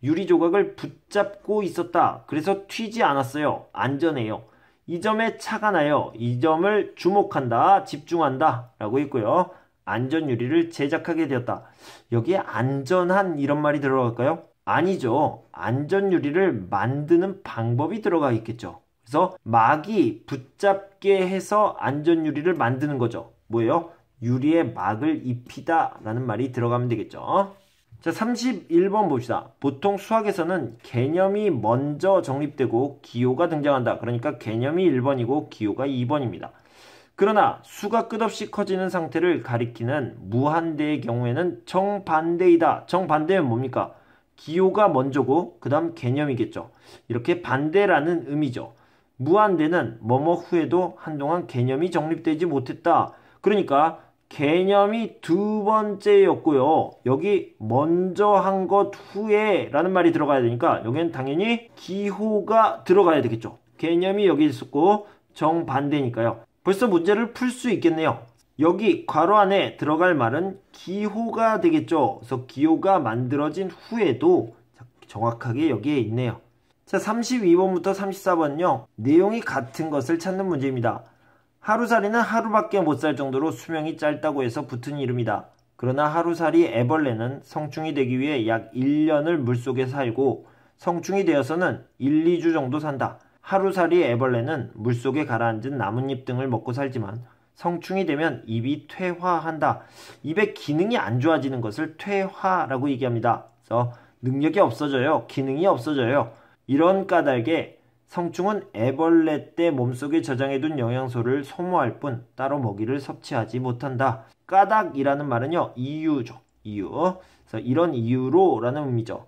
유리 조각을 붙잡고 있었다. 그래서 튀지 않았어요. 안전해요. 이 점에 차가 나요. 이 점을 주목한다, 집중한다 라고 있고요. 안전 유리를 제작하게 되었다. 여기에 안전한 이런 말이 들어갈까요? 아니죠. 안전 유리를 만드는 방법이 들어가 있겠죠. 그래서 막이 붙잡게 해서 안전 유리를 만드는 거죠. 뭐예요? 유리에 막을 입히다 라는 말이 들어가면 되겠죠. 자, 31번 봅시다. 보통 수학에서는 개념이 먼저 정립되고 기호가 등장한다. 그러니까 개념이 1번이고 기호가 2번입니다. 그러나 수가 끝없이 커지는 상태를 가리키는 무한대의 경우에는 정반대이다. 정반대는 뭡니까? 기호가 먼저고 그 다음 개념이겠죠. 이렇게 반대라는 의미죠. 무한대는 뭐뭐 후에도 한동안 개념이 정립되지 못했다. 그러니까 개념이 두 번째였고요. 여기 먼저 한 것 후에 라는 말이 들어가야 되니까 여기는 당연히 기호가 들어가야 되겠죠. 개념이 여기 있었고 정반대니까요. 벌써 문제를 풀 수 있겠네요. 여기 괄호 안에 들어갈 말은 기호가 되겠죠. 그래서 기호가 만들어진 후에도 정확하게 여기에 있네요. 자, 32번부터 34번은요. 내용이 같은 것을 찾는 문제입니다. 하루살이는 하루밖에 못 살 정도로 수명이 짧다고 해서 붙은 이름이다. 그러나 하루살이 애벌레는 성충이 되기 위해 약 1년을 물속에 살고 성충이 되어서는 1, 2주 정도 산다. 하루살이 애벌레는 물속에 가라앉은 나뭇잎 등을 먹고 살지만 성충이 되면 입이 퇴화한다. 입의 기능이 안 좋아지는 것을 퇴화라고 얘기합니다. 그래서 능력이 없어져요. 기능이 없어져요. 이런 까닭에 성충은 애벌레 때 몸속에 저장해둔 영양소를 소모할 뿐 따로 먹이를 섭취하지 못한다. 까닭이라는 말은요. 이유죠. 이유. 그래서 이런 이유로 라는 의미죠.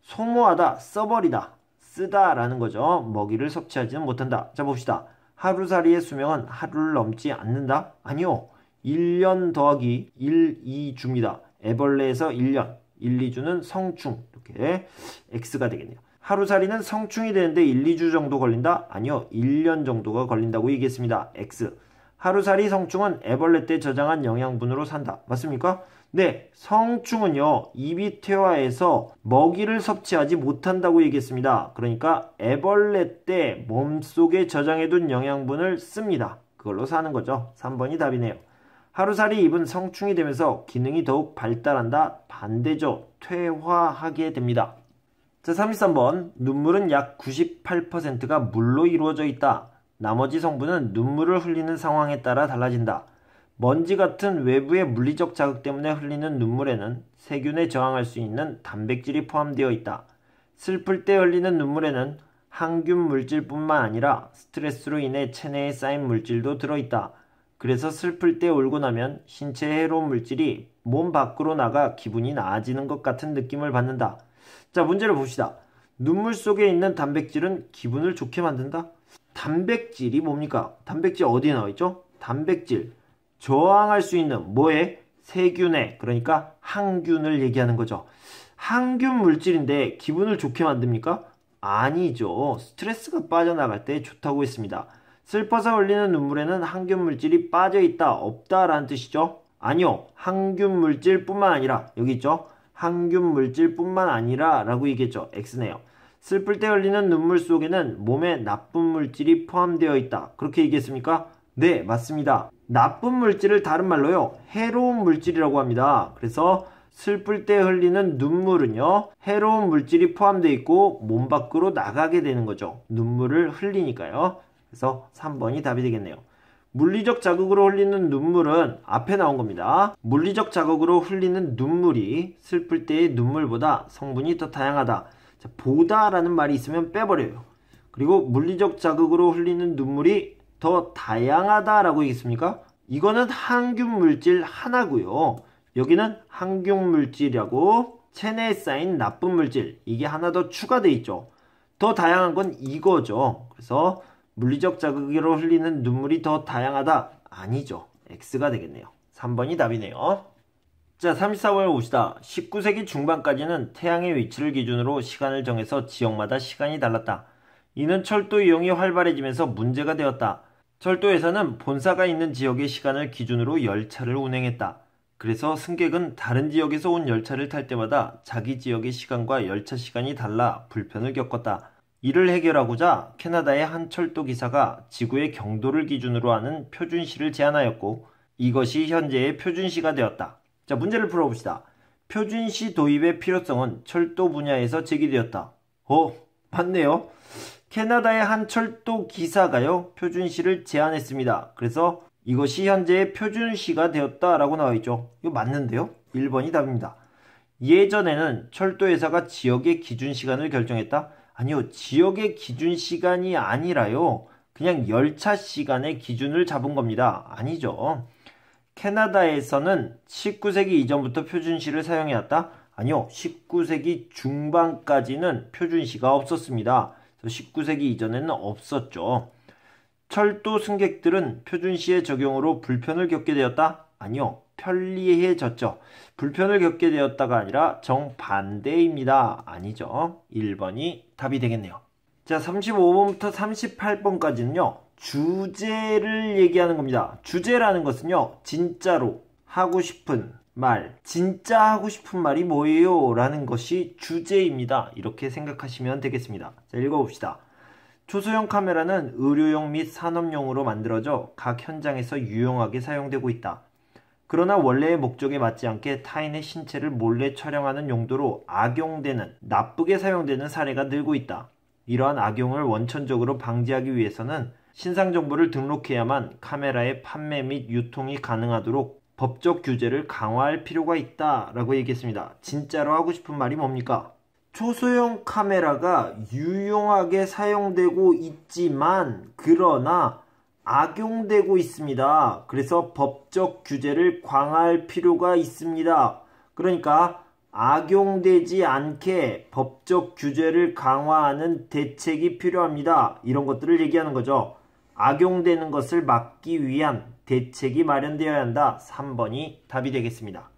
소모하다, 써버리다, 쓰다 라는 거죠. 먹이를 섭취하지는 못한다. 자, 봅시다. 하루살이의 수명은 하루를 넘지 않는다? 아니요. 1년 더하기 1, 2주입니다. 애벌레에서 1년, 1, 2주는 성충. 이렇게 X가 되겠네요. 하루살이는 성충이 되는데 1, 2주 정도 걸린다? 아니요. 1년 정도가 걸린다고 얘기했습니다. X. 하루살이 성충은 애벌레 때 저장한 영양분으로 산다. 맞습니까? 네. 성충은요. 입이 퇴화해서 먹이를 섭취하지 못한다고 얘기했습니다. 그러니까 애벌레 때 몸속에 저장해둔 영양분을 씁니다. 그걸로 사는 거죠. 3번이 답이네요. 하루살이 입은 성충이 되면서 기능이 더욱 발달한다. 반대죠. 퇴화하게 됩니다. 자, 33번. 눈물은 약 98%가 물로 이루어져 있다. 나머지 성분은 눈물을 흘리는 상황에 따라 달라진다. 먼지 같은 외부의 물리적 자극 때문에 흘리는 눈물에는 세균에 저항할 수 있는 단백질이 포함되어 있다. 슬플 때 흘리는 눈물에는 항균 물질뿐만 아니라 스트레스로 인해 체내에 쌓인 물질도 들어있다. 그래서 슬플 때 울고 나면 신체에 해로운 물질이 몸 밖으로 나가 기분이 나아지는 것 같은 느낌을 받는다. 자, 문제를 봅시다. 눈물 속에 있는 단백질은 기분을 좋게 만든다? 단백질이 뭡니까? 단백질 어디에 나와있죠? 단백질. 저항할 수 있는 뭐에? 세균에, 그러니까 항균을 얘기하는 거죠. 항균 물질인데 기분을 좋게 만듭니까? 아니죠. 스트레스가 빠져나갈 때 좋다고 했습니다. 슬퍼서 흘리는 눈물에는 항균 물질이 빠져있다, 없다 라는 뜻이죠. 아니요. 항균 물질뿐만 아니라, 여기 있죠. 항균 물질뿐만 아니라 라고 얘기했죠. X네요. 슬플 때 흘리는 눈물 속에는 몸에 나쁜 물질이 포함되어 있다. 그렇게 얘기했습니까? 네, 맞습니다. 나쁜 물질을 다른 말로요, 해로운 물질이라고 합니다. 그래서 슬플 때 흘리는 눈물은요, 해로운 물질이 포함되어 있고 몸 밖으로 나가게 되는 거죠. 눈물을 흘리니까요. 그래서 3번이 답이 되겠네요. 물리적 자극으로 흘리는 눈물은 앞에 나온 겁니다. 물리적 자극으로 흘리는 눈물이 슬플 때의 눈물보다 성분이 더 다양하다. 자, 보다라는 말이 있으면 빼버려요. 그리고 물리적 자극으로 흘리는 눈물이 더 다양하다라고 얘기했습니까? 이거는 항균 물질 하나고요. 여기는 항균 물질이라고 체내에 쌓인 나쁜 물질, 이게 하나 더 추가되어 있죠. 더 다양한 건 이거죠. 그래서 물리적 자극으로 흘리는 눈물이 더 다양하다? 아니죠. X가 되겠네요. 3번이 답이네요. 자, 34번을 봅시다. 19세기 중반까지는 태양의 위치를 기준으로 시간을 정해서 지역마다 시간이 달랐다. 이는 철도 이용이 활발해지면서 문제가 되었다. 철도에서는 본사가 있는 지역의 시간을 기준으로 열차를 운행했다. 그래서 승객은 다른 지역에서 온 열차를 탈 때마다 자기 지역의 시간과 열차 시간이 달라 불편을 겪었다. 이를 해결하고자 캐나다의 한 철도 기사가 지구의 경도를 기준으로 하는 표준시를 제안하였고, 이것이 현재의 표준시가 되었다. 자, 문제를 풀어봅시다. 표준시 도입의 필요성은 철도 분야에서 제기되었다. 맞네요. 캐나다의 한 철도 기사가요, 표준시를 제안했습니다. 그래서 이것이 현재의 표준시가 되었다라고 나와있죠. 이거 맞는데요? 1번이 답입니다. 예전에는 철도회사가 지역의 기준시간을 결정했다? 아니요. 지역의 기준시간이 아니라요, 그냥 열차 시간의 기준을 잡은 겁니다. 아니죠. 캐나다에서는 19세기 이전부터 표준시를 사용해왔다? 아니요. 19세기 중반까지는 표준시가 없었습니다. 19세기 이전에는 없었죠. 철도 승객들은 표준시의 적용으로 불편을 겪게 되었다? 아니요. 편리해졌죠. 불편을 겪게 되었다가 아니라 정반대입니다. 아니죠. 1번이 답이 되겠네요. 자, 35번부터 38번까지는요. 주제를 얘기하는 겁니다. 주제라는 것은요, 진짜로 하고 싶은 말, 진짜 하고 싶은 말이 뭐예요? 라는 것이 주제입니다. 이렇게 생각하시면 되겠습니다. 자, 읽어봅시다. 초소형 카메라는 의료용 및 산업용으로 만들어져 각 현장에서 유용하게 사용되고 있다. 그러나 원래의 목적에 맞지 않게 타인의 신체를 몰래 촬영하는 용도로 악용되는, 나쁘게 사용되는 사례가 늘고 있다. 이러한 악용을 원천적으로 방지하기 위해서는 신상정보를 등록해야만 카메라의 판매 및 유통이 가능하도록 법적 규제를 강화할 필요가 있다라고 얘기했습니다. 진짜로 하고 싶은 말이 뭡니까? 초소형 카메라가 유용하게 사용되고 있지만 그러나 악용되고 있습니다. 그래서 법적 규제를 강화할 필요가 있습니다. 그러니까 악용되지 않게 법적 규제를 강화하는 대책이 필요합니다. 이런 것들을 얘기하는 거죠. 악용되는 것을 막기 위한 대책이 마련되어야 한다. 3번이 답이 되겠습니다.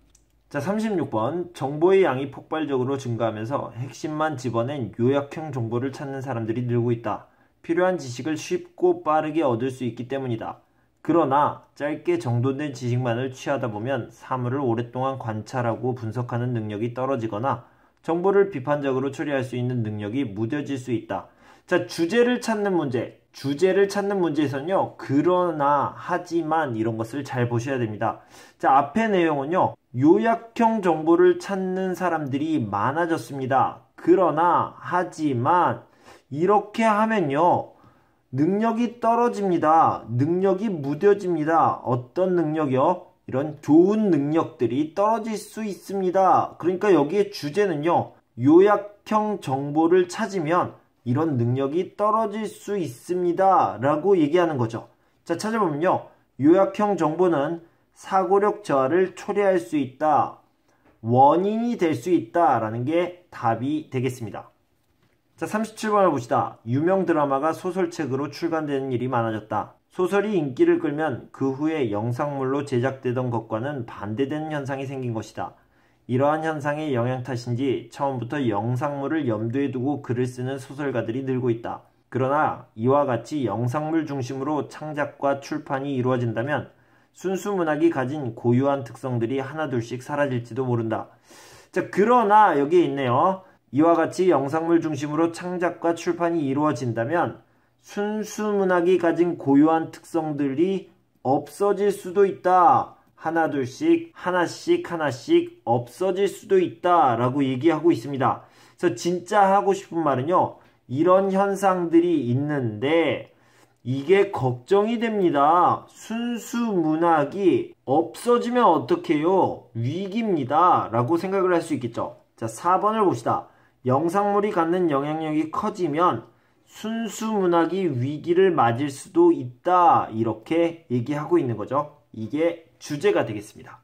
자, 36번. 정보의 양이 폭발적으로 증가하면서 핵심만 집어낸 요약형 정보를 찾는 사람들이 늘고 있다. 필요한 지식을 쉽고 빠르게 얻을 수 있기 때문이다. 그러나 짧게 정돈된 지식만을 취하다 보면 사물을 오랫동안 관찰하고 분석하는 능력이 떨어지거나 정보를 비판적으로 처리할 수 있는 능력이 무뎌질 수 있다. 자, 주제를 찾는 문제. 주제를 찾는 문제에서는요, 그러나, 하지만 이런 것을 잘 보셔야 됩니다. 자, 앞의 내용은요, 요약형 정보를 찾는 사람들이 많아졌습니다. 그러나, 하지만 이렇게 하면요, 능력이 떨어집니다. 능력이 무뎌집니다. 어떤 능력이요? 이런 좋은 능력들이 떨어질 수 있습니다. 그러니까 여기에 주제는요, 요약형 정보를 찾으면 이런 능력이 떨어질 수 있습니다. 라고 얘기하는 거죠. 자, 찾아보면요, 요약형 정보는 사고력 저하를 초래할 수 있다. 원인이 될 수 있다. 라는 게 답이 되겠습니다. 자, 37번을 봅시다. 유명 드라마가 소설책으로 출간되는 일이 많아졌다. 소설이 인기를 끌면 그 후에 영상물로 제작되던 것과는 반대되는 현상이 생긴 것이다. 이러한 현상의 영향 탓인지 처음부터 영상물을 염두에 두고 글을 쓰는 소설가들이 늘고 있다. 그러나 이와 같이 영상물 중심으로 창작과 출판이 이루어진다면 순수 문학이 가진 고유한 특성들이 하나둘씩 사라질지도 모른다. 자, 그러나 여기에 있네요. 이와 같이 영상물 중심으로 창작과 출판이 이루어진다면 순수 문학이 가진 고유한 특성들이 없어질 수도 있다. 하나둘씩 하나씩 없어질 수도 있다 라고 얘기하고 있습니다. 그래서 진짜 하고 싶은 말은요, 이런 현상들이 있는데 이게 걱정이 됩니다. 순수 문학이 없어지면 어떡해요? 위기입니다 라고 생각을 할 수 있겠죠. 자, 4번을 봅시다. 영상물이 갖는 영향력이 커지면 순수 문학이 위기를 맞을 수도 있다, 이렇게 얘기하고 있는 거죠. 이게 주제가 되겠습니다.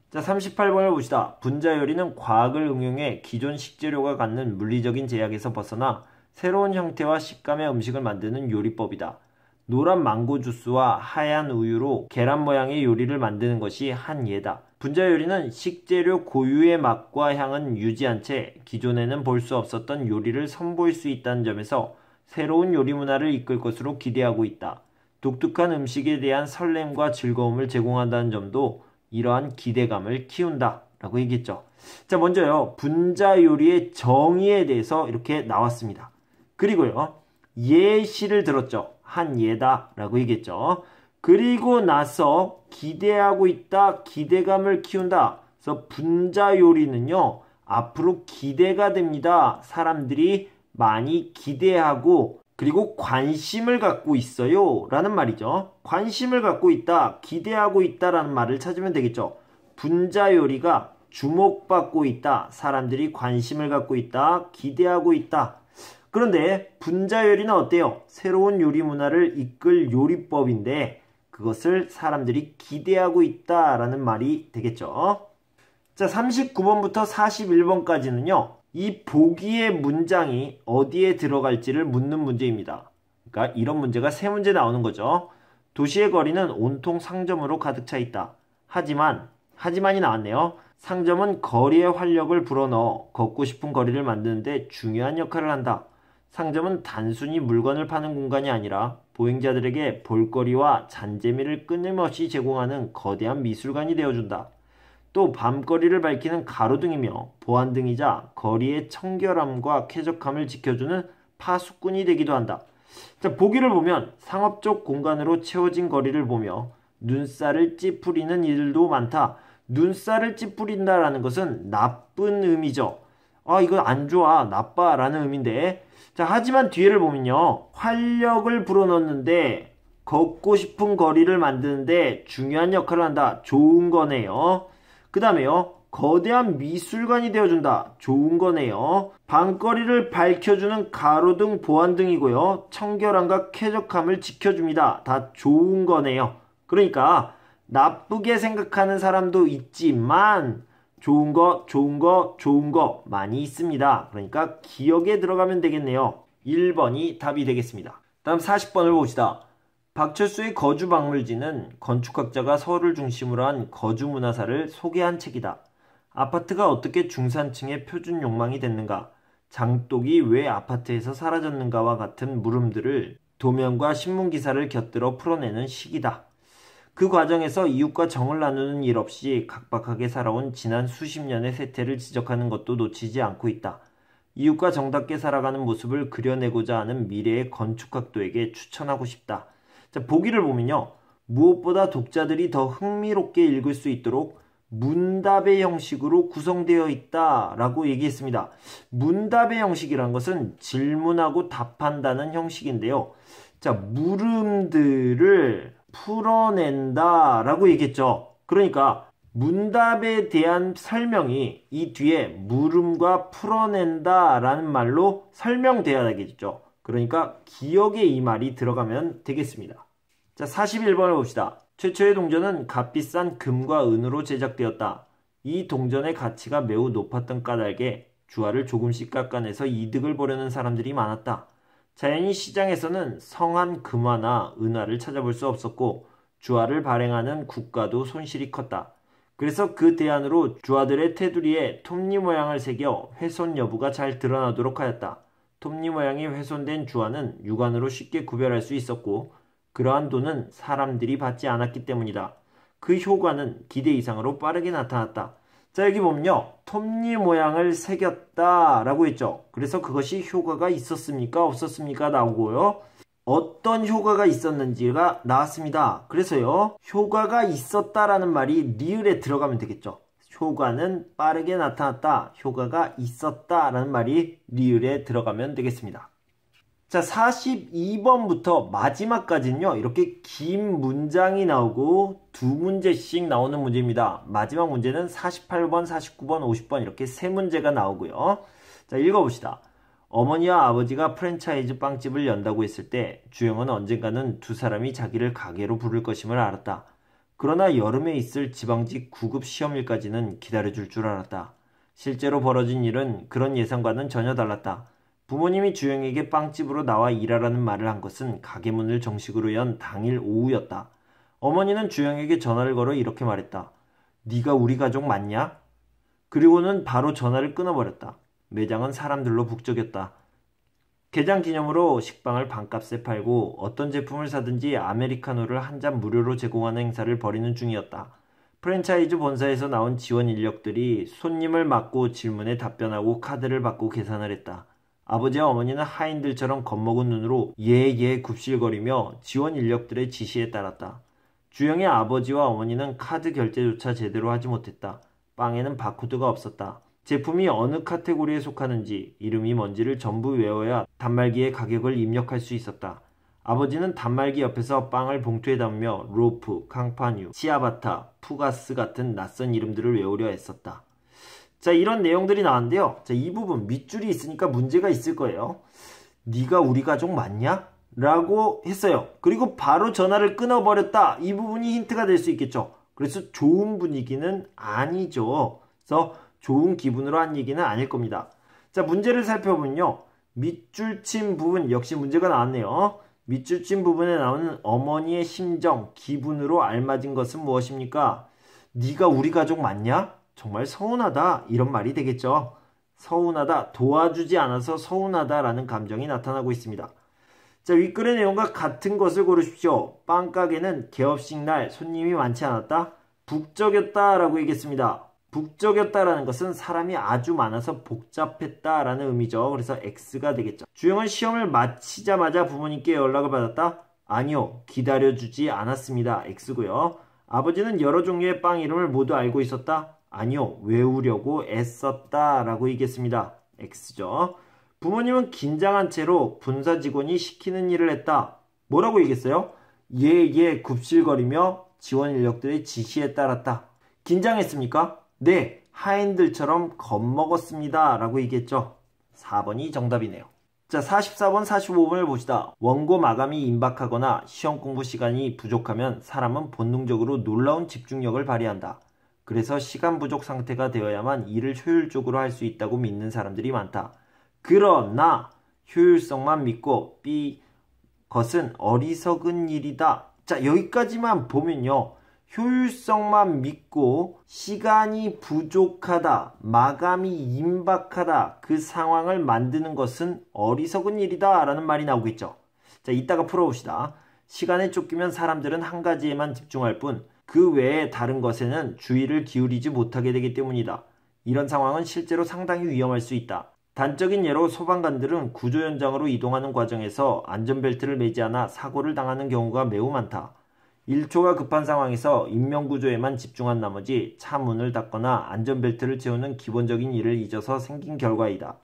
자, 38번을 봅시다. 분자 요리는 과학을 응용해 기존 식재료가 갖는 물리적인 제약에서 벗어나 새로운 형태와 식감의 음식을 만드는 요리법이다. 노란 망고 주스와 하얀 우유로 계란 모양의 요리를 만드는 것이 한 예다. 분자 요리는 식재료 고유의 맛과 향은 유지한 채 기존에는 볼 수 없었던 요리를 선보일 수 있다는 점에서 새로운 요리 문화를 이끌 것으로 기대하고 있다. 독특한 음식에 대한 설렘과 즐거움을 제공한다는 점도 이러한 기대감을 키운다 라고 얘기했죠. 자, 먼저요, 분자 요리의 정의에 대해서 이렇게 나왔습니다. 그리고요, 예시를 들었죠. 한 예다 라고 얘기했죠. 그리고 나서 기대하고 있다, 기대감을 키운다. 그래서 분자 요리는요, 앞으로 기대가 됩니다. 사람들이 많이 기대하고 그리고 관심을 갖고 있어요 라는 말이죠. 관심을 갖고 있다, 기대하고 있다 라는 말을 찾으면 되겠죠. 분자 요리가 주목받고 있다, 사람들이 관심을 갖고 있다, 기대하고 있다. 그런데 분자 요리는 어때요? 새로운 요리 문화를 이끌 요리법인데 그것을 사람들이 기대하고 있다 라는 말이 되겠죠. 자, 39번부터 41번까지는요. 이 보기의 문장이 어디에 들어갈지를 묻는 문제입니다. 그러니까 이런 문제가 3문제 나오는 거죠. 도시의 거리는 온통 상점으로 가득 차 있다. 하지만이 나왔네요. 상점은 거리의 활력을 불어넣어 걷고 싶은 거리를 만드는데 중요한 역할을 한다. 상점은 단순히 물건을 파는 공간이 아니라 보행자들에게 볼거리와 잔재미를 끊임없이 제공하는 거대한 미술관이 되어준다. 또 밤거리를 밝히는 가로등이며 보안등이자 거리의 청결함과 쾌적함을 지켜주는 파수꾼이 되기도 한다. 자, 보기를 보면 상업적 공간으로 채워진 거리를 보며 눈살을 찌푸리는 이들도 많다. 눈살을 찌푸린다라는 것은 나쁜 의미죠. 이거 안 좋아, 나빠 라는 의미인데, 자, 하지만 뒤에를 보면요, 활력을 불어넣는데 걷고 싶은 거리를 만드는데 중요한 역할을 한다. 좋은 거네요. 그 다음에요, 거대한 미술관이 되어준다. 좋은 거네요. 밤거리를 밝혀주는 가로등, 보안등이고요. 청결함과 쾌적함을 지켜줍니다. 다 좋은 거네요. 그러니까 나쁘게 생각하는 사람도 있지만 좋은 거 많이 있습니다. 그러니까 기억에 들어가면 되겠네요. 1번이 답이 되겠습니다. 다음 40번을 봅시다. 박철수의 거주박물지는 건축학자가 서울을 중심으로 한 거주문화사를 소개한 책이다. 아파트가 어떻게 중산층의 표준 욕망이 됐는가, 장독이 왜 아파트에서 사라졌는가와 같은 물음들을 도면과 신문기사를 곁들여 풀어내는 시기다. 그 과정에서 이웃과 정을 나누는 일 없이 각박하게 살아온 지난 수십 년의 세태를 지적하는 것도 놓치지 않고 있다. 이웃과 정답게 살아가는 모습을 그려내고자 하는 미래의 건축학도에게 추천하고 싶다. 자, 보기를 보면요, 무엇보다 독자들이 더 흥미롭게 읽을 수 있도록 문답의 형식으로 구성되어 있다라고 얘기했습니다. 문답의 형식이란 것은 질문하고 답한다는 형식인데요. 자, 물음들을 풀어낸다라고 얘기했죠. 그러니까 문답에 대한 설명이 이 뒤에 물음과 풀어낸다라는 말로 설명돼야 되겠죠. 그러니까 기억에 이 말이 들어가면 되겠습니다. 자, 41번을 봅시다. 최초의 동전은 값비싼 금과 은으로 제작되었다. 이 동전의 가치가 매우 높았던 까닭에 주화를 조금씩 깎아내서 이득을 보려는 사람들이 많았다. 자연히 시장에서는 성한 금화나 은화를 찾아볼 수 없었고 주화를 발행하는 국가도 손실이 컸다. 그래서 그 대안으로 주아들의 테두리에 톱니 모양을 새겨 훼손 여부가 잘 드러나도록 하였다. 톱니 모양이 훼손된 주아는 육안으로 쉽게 구별할 수 있었고 그러한 도는 사람들이 받지 않았기 때문이다. 그 효과는 기대 이상으로 빠르게 나타났다. 자, 여기 보면요. 톱니 모양을 새겼다 라고 했죠. 그래서 그것이 효과가 있었습니까? 없었습니까? 나오고요. 어떤 효과가 있었는지가 나왔습니다. 그래서요. 효과가 있었다라는 말이 리을에 들어가면 되겠죠. 효과는 빠르게 나타났다. 효과가 있었다라는 말이 리을에 들어가면 되겠습니다. 자, 42번부터 마지막까지는요. 이렇게 긴 문장이 나오고 두 문제씩 나오는 문제입니다. 마지막 문제는 48번, 49번, 50번 이렇게 세 문제가 나오고요. 자, 읽어봅시다. 어머니와 아버지가 프랜차이즈 빵집을 연다고 했을 때 주영은 언젠가는 두 사람이 자기를 가게로 부를 것임을 알았다. 그러나 여름에 있을 지방직 9급 시험일까지는 기다려줄 줄 알았다. 실제로 벌어진 일은 그런 예상과는 전혀 달랐다. 부모님이 주영에게 빵집으로 나와 일하라는 말을 한 것은 가게 문을 정식으로 연 당일 오후였다. 어머니는 주영에게 전화를 걸어 이렇게 말했다. 네가 우리 가족 맞냐? 그리고는 바로 전화를 끊어버렸다. 매장은 사람들로 북적였다. 개장 기념으로 식빵을 반값에 팔고 어떤 제품을 사든지 아메리카노를 한 잔 무료로 제공하는 행사를 벌이는 중이었다. 프랜차이즈 본사에서 나온 지원 인력들이 손님을 맞고 질문에 답변하고 카드를 받고 계산을 했다. 아버지와 어머니는 하인들처럼 겁먹은 눈으로 예예 굽실거리며 지원 인력들의 지시에 따랐다. 주영의 아버지와 어머니는 카드 결제조차 제대로 하지 못했다. 빵에는 바코드가 없었다. 제품이 어느 카테고리에 속하는지 이름이 뭔지를 전부 외워야 단말기에 가격을 입력할 수 있었다. 아버지는 단말기 옆에서 빵을 봉투에 담으며 로프, 캉파뉴, 치아바타, 푸가스 같은 낯선 이름들을 외우려 했었다. 자, 이런 내용들이 나왔는데요. 자, 이 부분 밑줄이 있으니까 문제가 있을 거예요. 네가 우리 가족 맞냐? 라고 했어요. 그리고 바로 전화를 끊어버렸다. 이 부분이 힌트가 될 수 있겠죠. 그래서 좋은 분위기는 아니죠. 그래서 좋은 기분으로 한 얘기는 아닐 겁니다. 자, 문제를 살펴보면요. 밑줄 친 부분 역시 문제가 나왔네요. 밑줄 친 부분에 나오는 어머니의 심정, 기분으로 알맞은 것은 무엇입니까? 네가 우리 가족 맞냐? 정말 서운하다 이런 말이 되겠죠. 서운하다, 도와주지 않아서 서운하다라는 감정이 나타나고 있습니다. 자, 윗글의 내용과 같은 것을 고르십시오. 빵가게는 개업식 날 손님이 많지 않았다. 북적였다라고 얘기했습니다. 북적였다라는 것은 사람이 아주 많아서 복잡했다라는 의미죠. 그래서 X가 되겠죠. 주영은 시험을 마치자마자 부모님께 연락을 받았다. 아니요, 기다려주지 않았습니다. X고요. 아버지는 여러 종류의 빵 이름을 모두 알고 있었다. 아니요, 외우려고 애썼다 라고 얘기했습니다. X죠. 부모님은 긴장한 채로 분사 직원이 시키는 일을 했다. 뭐라고 얘기했어요? 예, 굽실거리며 지원 인력들의 지시에 따랐다. 긴장했습니까? 네, 하인들처럼 겁먹었습니다 라고 얘기했죠. 4번이 정답이네요. 자, 44번, 45번을 봅시다. 원고 마감이 임박하거나 시험 공부 시간이 부족하면 사람은 본능적으로 놀라운 집중력을 발휘한다. 그래서 시간 부족 상태가 되어야만 일을 효율적으로 할 수 있다고 믿는 사람들이 많다. 그러나 효율성만 믿고 것은 어리석은 일이다. 자, 여기까지만 보면요. 효율성만 믿고 시간이 부족하다, 마감이 임박하다, 그 상황을 만드는 것은 어리석은 일이다 라는 말이 나오겠죠. 자, 이따가 풀어봅시다. 시간에 쫓기면 사람들은 한 가지에만 집중할 뿐 그 외에 다른 것에는 주의를 기울이지 못하게 되기 때문이다. 이런 상황은 실제로 상당히 위험할 수 있다. 단적인 예로 소방관들은 구조 현장으로 이동하는 과정에서 안전벨트를 매지 않아 사고를 당하는 경우가 매우 많다. 1초가 급한 상황에서 인명구조에만 집중한 나머지 차 문을 닫거나 안전벨트를 채우는 기본적인 일을 잊어서 생긴 결과이다.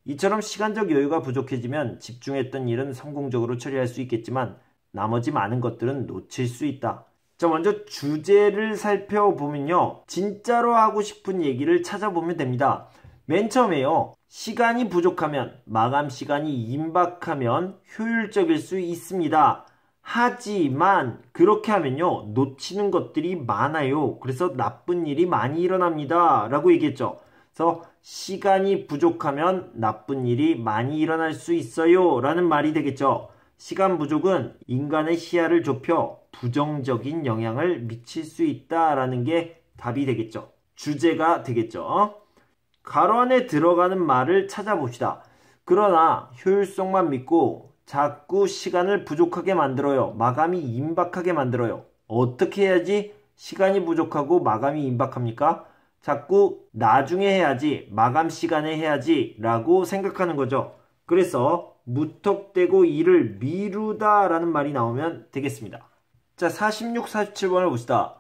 이처럼 시간적 여유가 부족해지면 집중했던 일은 성공적으로 처리할 수 있겠지만 나머지 많은 것들은 놓칠 수 있다. 자, 먼저 주제를 살펴보면요. 진짜로 하고 싶은 얘기를 찾아보면 됩니다. 맨 처음에요. 시간이 부족하면, 마감 시간이 임박하면 효율적일 수 있습니다. 하지만 그렇게 하면요. 놓치는 것들이 많아요. 그래서 나쁜 일이 많이 일어납니다. 라고 얘기했죠. 그래서 시간이 부족하면 나쁜 일이 많이 일어날 수 있어요. 라는 말이 되겠죠. 시간 부족은 인간의 시야를 좁혀 부정적인 영향을 미칠 수 있다라는 게 답이 되겠죠. 주제가 되겠죠. 가로 안에 들어가는 말을 찾아봅시다. 그러나 효율성만 믿고 자꾸 시간을 부족하게 만들어요. 마감이 임박하게 만들어요. 어떻게 해야지 시간이 부족하고 마감이 임박합니까? 자꾸 나중에 해야지, 마감 시간에 해야지 라고 생각하는 거죠. 그래서 무턱대고 일을 미루다 라는 말이 나오면 되겠습니다. 자, 46, 47번을 봅시다.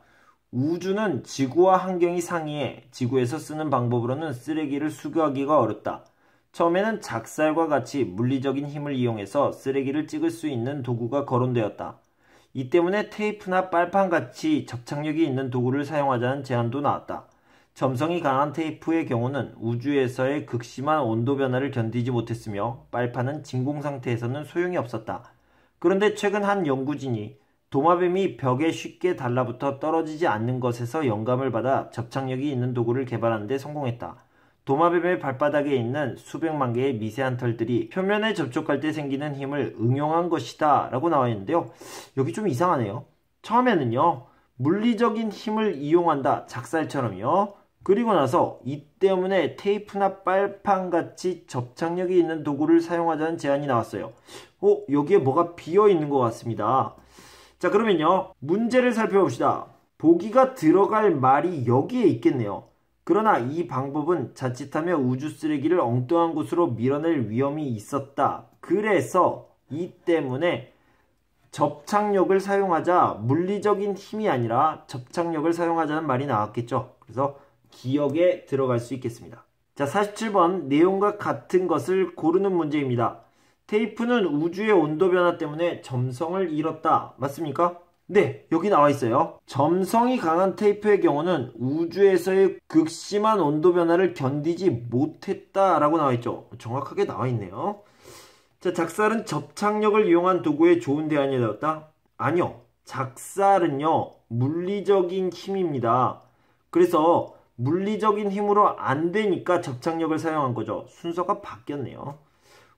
우주는 지구와 환경이 상이해 지구에서 쓰는 방법으로는 쓰레기를 수거하기가 어렵다. 처음에는 작살과 같이 물리적인 힘을 이용해서 쓰레기를 찍을 수 있는 도구가 거론되었다. 이 때문에 테이프나 빨판같이 접착력이 있는 도구를 사용하자는 제안도 나왔다. 점성이 강한 테이프의 경우는 우주에서의 극심한 온도 변화를 견디지 못했으며 빨판은 진공 상태에서는 소용이 없었다. 그런데 최근 한 연구진이 도마뱀이 벽에 쉽게 달라붙어 떨어지지 않는 것에서 영감을 받아 접착력이 있는 도구를 개발하는 데 성공했다. 도마뱀의 발바닥에 있는 수백만 개의 미세한 털들이 표면에 접촉할 때 생기는 힘을 응용한 것이다 라고 나와 있는데요. 여기 좀 이상하네요. 처음에는요, 물리적인 힘을 이용한다, 작살처럼요. 그리고 나서 이 때문에 테이프나 빨판같이 접착력이 있는 도구를 사용하자는 제안이 나왔어요. 여기에 뭐가 비어있는 것 같습니다. 자, 그러면요, 문제를 살펴봅시다. 보기가 들어갈 말이 여기에 있겠네요. 그러나 이 방법은 자칫하면 우주 쓰레기를 엉뚱한 곳으로 밀어낼 위험이 있었다. 그래서 이 때문에 접착력을 사용하자, 물리적인 힘이 아니라 접착력을 사용하자는 말이 나왔겠죠. 그래서 기억에 들어갈 수 있겠습니다. 자, 47번 내용과 같은 것을 고르는 문제입니다. 테이프는 우주의 온도 변화 때문에 점성을 잃었다. 맞습니까? 네, 여기 나와 있어요. 점성이 강한 테이프의 경우는 우주에서의 극심한 온도 변화를 견디지 못했다라고 나와 있죠. 정확하게 나와 있네요. 자, 작살은 접착력을 이용한 도구에 좋은 대안이 되었다? 아니요. 작살은요, 물리적인 힘입니다. 그래서 물리적인 힘으로 안 되니까 접착력을 사용한 거죠. 순서가 바뀌었네요.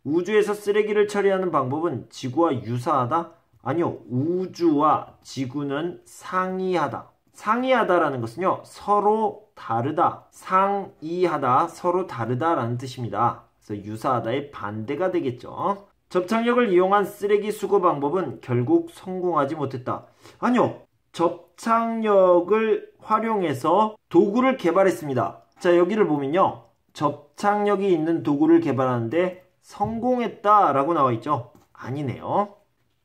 우주에서 쓰레기를 처리하는 방법은 지구와 유사하다? 아니요. 우주와 지구는 상이하다. 상이하다라는 것은요, 서로 다르다. 상이하다, 서로 다르다라는 뜻입니다. 그래서 유사하다의 반대가 되겠죠. 접착력을 이용한 쓰레기 수거 방법은 결국 성공하지 못했다. 아니요. 접착력을 활용해서 도구를 개발했습니다. 자, 여기를 보면요, 접착력이 있는 도구를 개발하는데 성공했다라고 나와 있죠. 아니네요.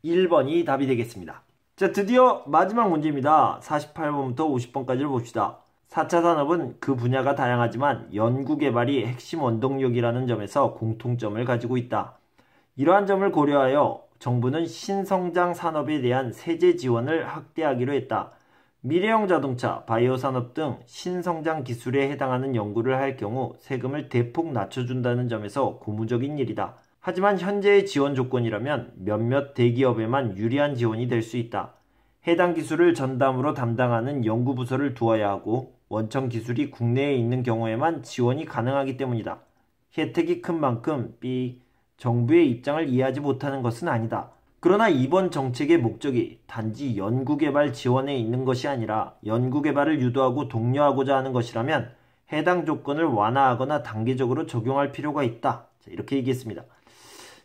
1번이 답이 되겠습니다. 자, 드디어 마지막 문제입니다. 48번부터 50번까지를 봅시다. 4차 산업은 그 분야가 다양하지만 연구개발이 핵심 원동력이라는 점에서 공통점을 가지고 있다. 이러한 점을 고려하여 정부는 신성장 산업에 대한 세제 지원을 확대하기로 했다. 미래형 자동차, 바이오 산업 등 신성장 기술에 해당하는 연구를 할 경우 세금을 대폭 낮춰준다는 점에서 고무적인 일이다. 하지만 현재의 지원 조건이라면 몇몇 대기업에만 유리한 지원이 될 수 있다. 해당 기술을 전담으로 담당하는 연구부서를 두어야 하고 원천 기술이 국내에 있는 경우에만 지원이 가능하기 때문이다. 혜택이 큰 만큼 정부의 입장을 이해하지 못하는 것은 아니다. 그러나 이번 정책의 목적이 단지 연구개발 지원에 있는 것이 아니라 연구개발을 유도하고 독려하고자 하는 것이라면 해당 조건을 완화하거나 단계적으로 적용할 필요가 있다. 자, 이렇게 얘기했습니다.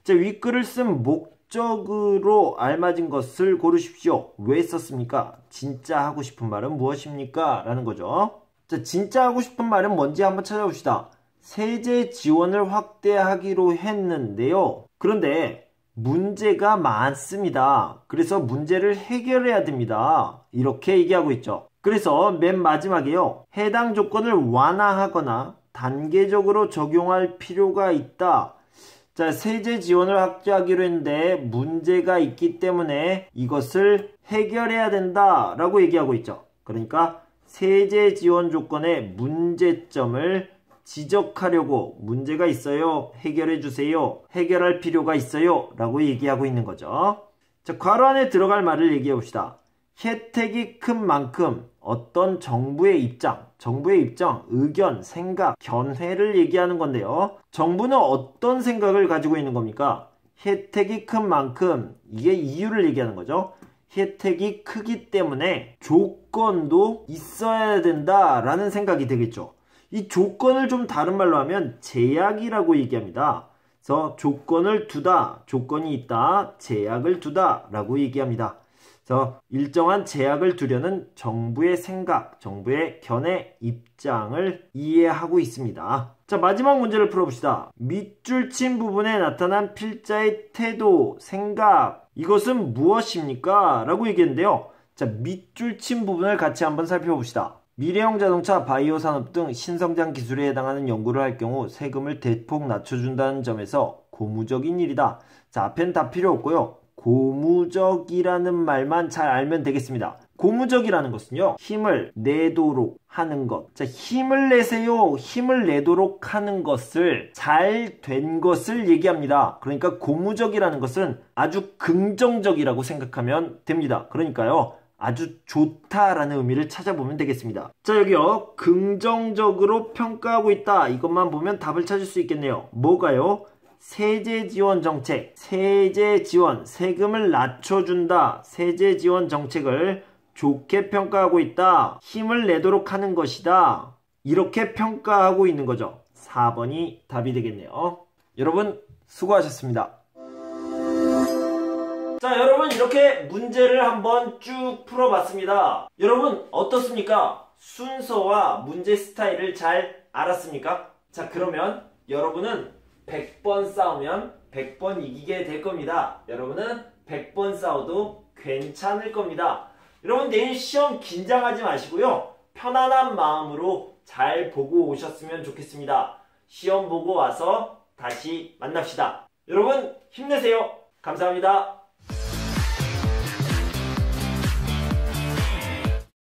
자, 윗글을 쓴 목적으로 알맞은 것을 고르십시오. 왜 썼습니까? 진짜 하고 싶은 말은 무엇입니까? 라는 거죠. 자, 진짜 하고 싶은 말은 뭔지 한번 찾아봅시다. 세제 지원을 확대하기로 했는데요. 그런데 문제가 많습니다. 그래서 문제를 해결해야 됩니다. 이렇게 얘기하고 있죠. 그래서 맨 마지막에요, 해당 조건을 완화하거나 단계적으로 적용할 필요가 있다. 자, 세제 지원을 확대하기로 했는데 문제가 있기 때문에 이것을 해결해야 된다 라고 얘기하고 있죠. 그러니까 세제 지원 조건의 문제점을 지적하려고, 문제가 있어요, 해결해 주세요, 해결할 필요가 있어요 라고 얘기하고 있는 거죠. 자, 괄호 안에 들어갈 말을 얘기해 봅시다. 혜택이 큰 만큼 어떤 정부의 입장, 의견, 생각, 견해를 얘기하는 건데요. 정부는 어떤 생각을 가지고 있는 겁니까? 혜택이 큰 만큼, 이게 이유를 얘기하는 거죠. 혜택이 크기 때문에 조건도 있어야 된다라는 생각이 되겠죠. 이 조건을 좀 다른 말로 하면 제약이라고 얘기합니다. 그래서 조건을 두다, 조건이 있다, 제약을 두다 라고 얘기합니다. 그래서 일정한 제약을 두려는 정부의 생각, 정부의 견해, 입장을 이해하고 있습니다. 자, 마지막 문제를 풀어봅시다. 밑줄 친 부분에 나타난 필자의 태도, 생각, 이것은 무엇입니까? 라고 얘기했는데요. 자, 밑줄 친 부분을 같이 한번 살펴봅시다. 미래형 자동차, 바이오 산업 등 신성장 기술에 해당하는 연구를 할 경우 세금을 대폭 낮춰준다는 점에서 고무적인 일이다. 자, 앞엔 다 필요 없고요. 고무적이라는 말만 잘 알면 되겠습니다. 고무적이라는 것은요, 힘을 내도록 하는 것. 자, 힘을 내세요. 힘을 내도록 하는 것을, 잘 된 것을 얘기합니다. 그러니까 고무적이라는 것은 아주 긍정적이라고 생각하면 됩니다. 그러니까요, 아주 좋다라는 의미를 찾아보면 되겠습니다. 자, 여기요, 긍정적으로 평가하고 있다. 이것만 보면 답을 찾을 수 있겠네요. 뭐가요? 세제 지원 정책, 세제 지원, 세금을 낮춰준다. 세제 지원 정책을 좋게 평가하고 있다. 힘을 내도록 하는 것이다. 이렇게 평가하고 있는 거죠. 4번이 답이 되겠네요. 여러분, 수고하셨습니다. 자, 여러분, 이렇게 문제를 한번 쭉 풀어봤습니다. 여러분, 어떻습니까? 순서와 문제 스타일을 잘 알았습니까? 자, 그러면 여러분은 100번 싸우면 100번 이기게 될 겁니다. 여러분은 100번 싸워도 괜찮을 겁니다. 여러분, 내일 시험 긴장하지 마시고요. 편안한 마음으로 잘 보고 오셨으면 좋겠습니다. 시험 보고 와서 다시 만납시다. 여러분, 힘내세요. 감사합니다.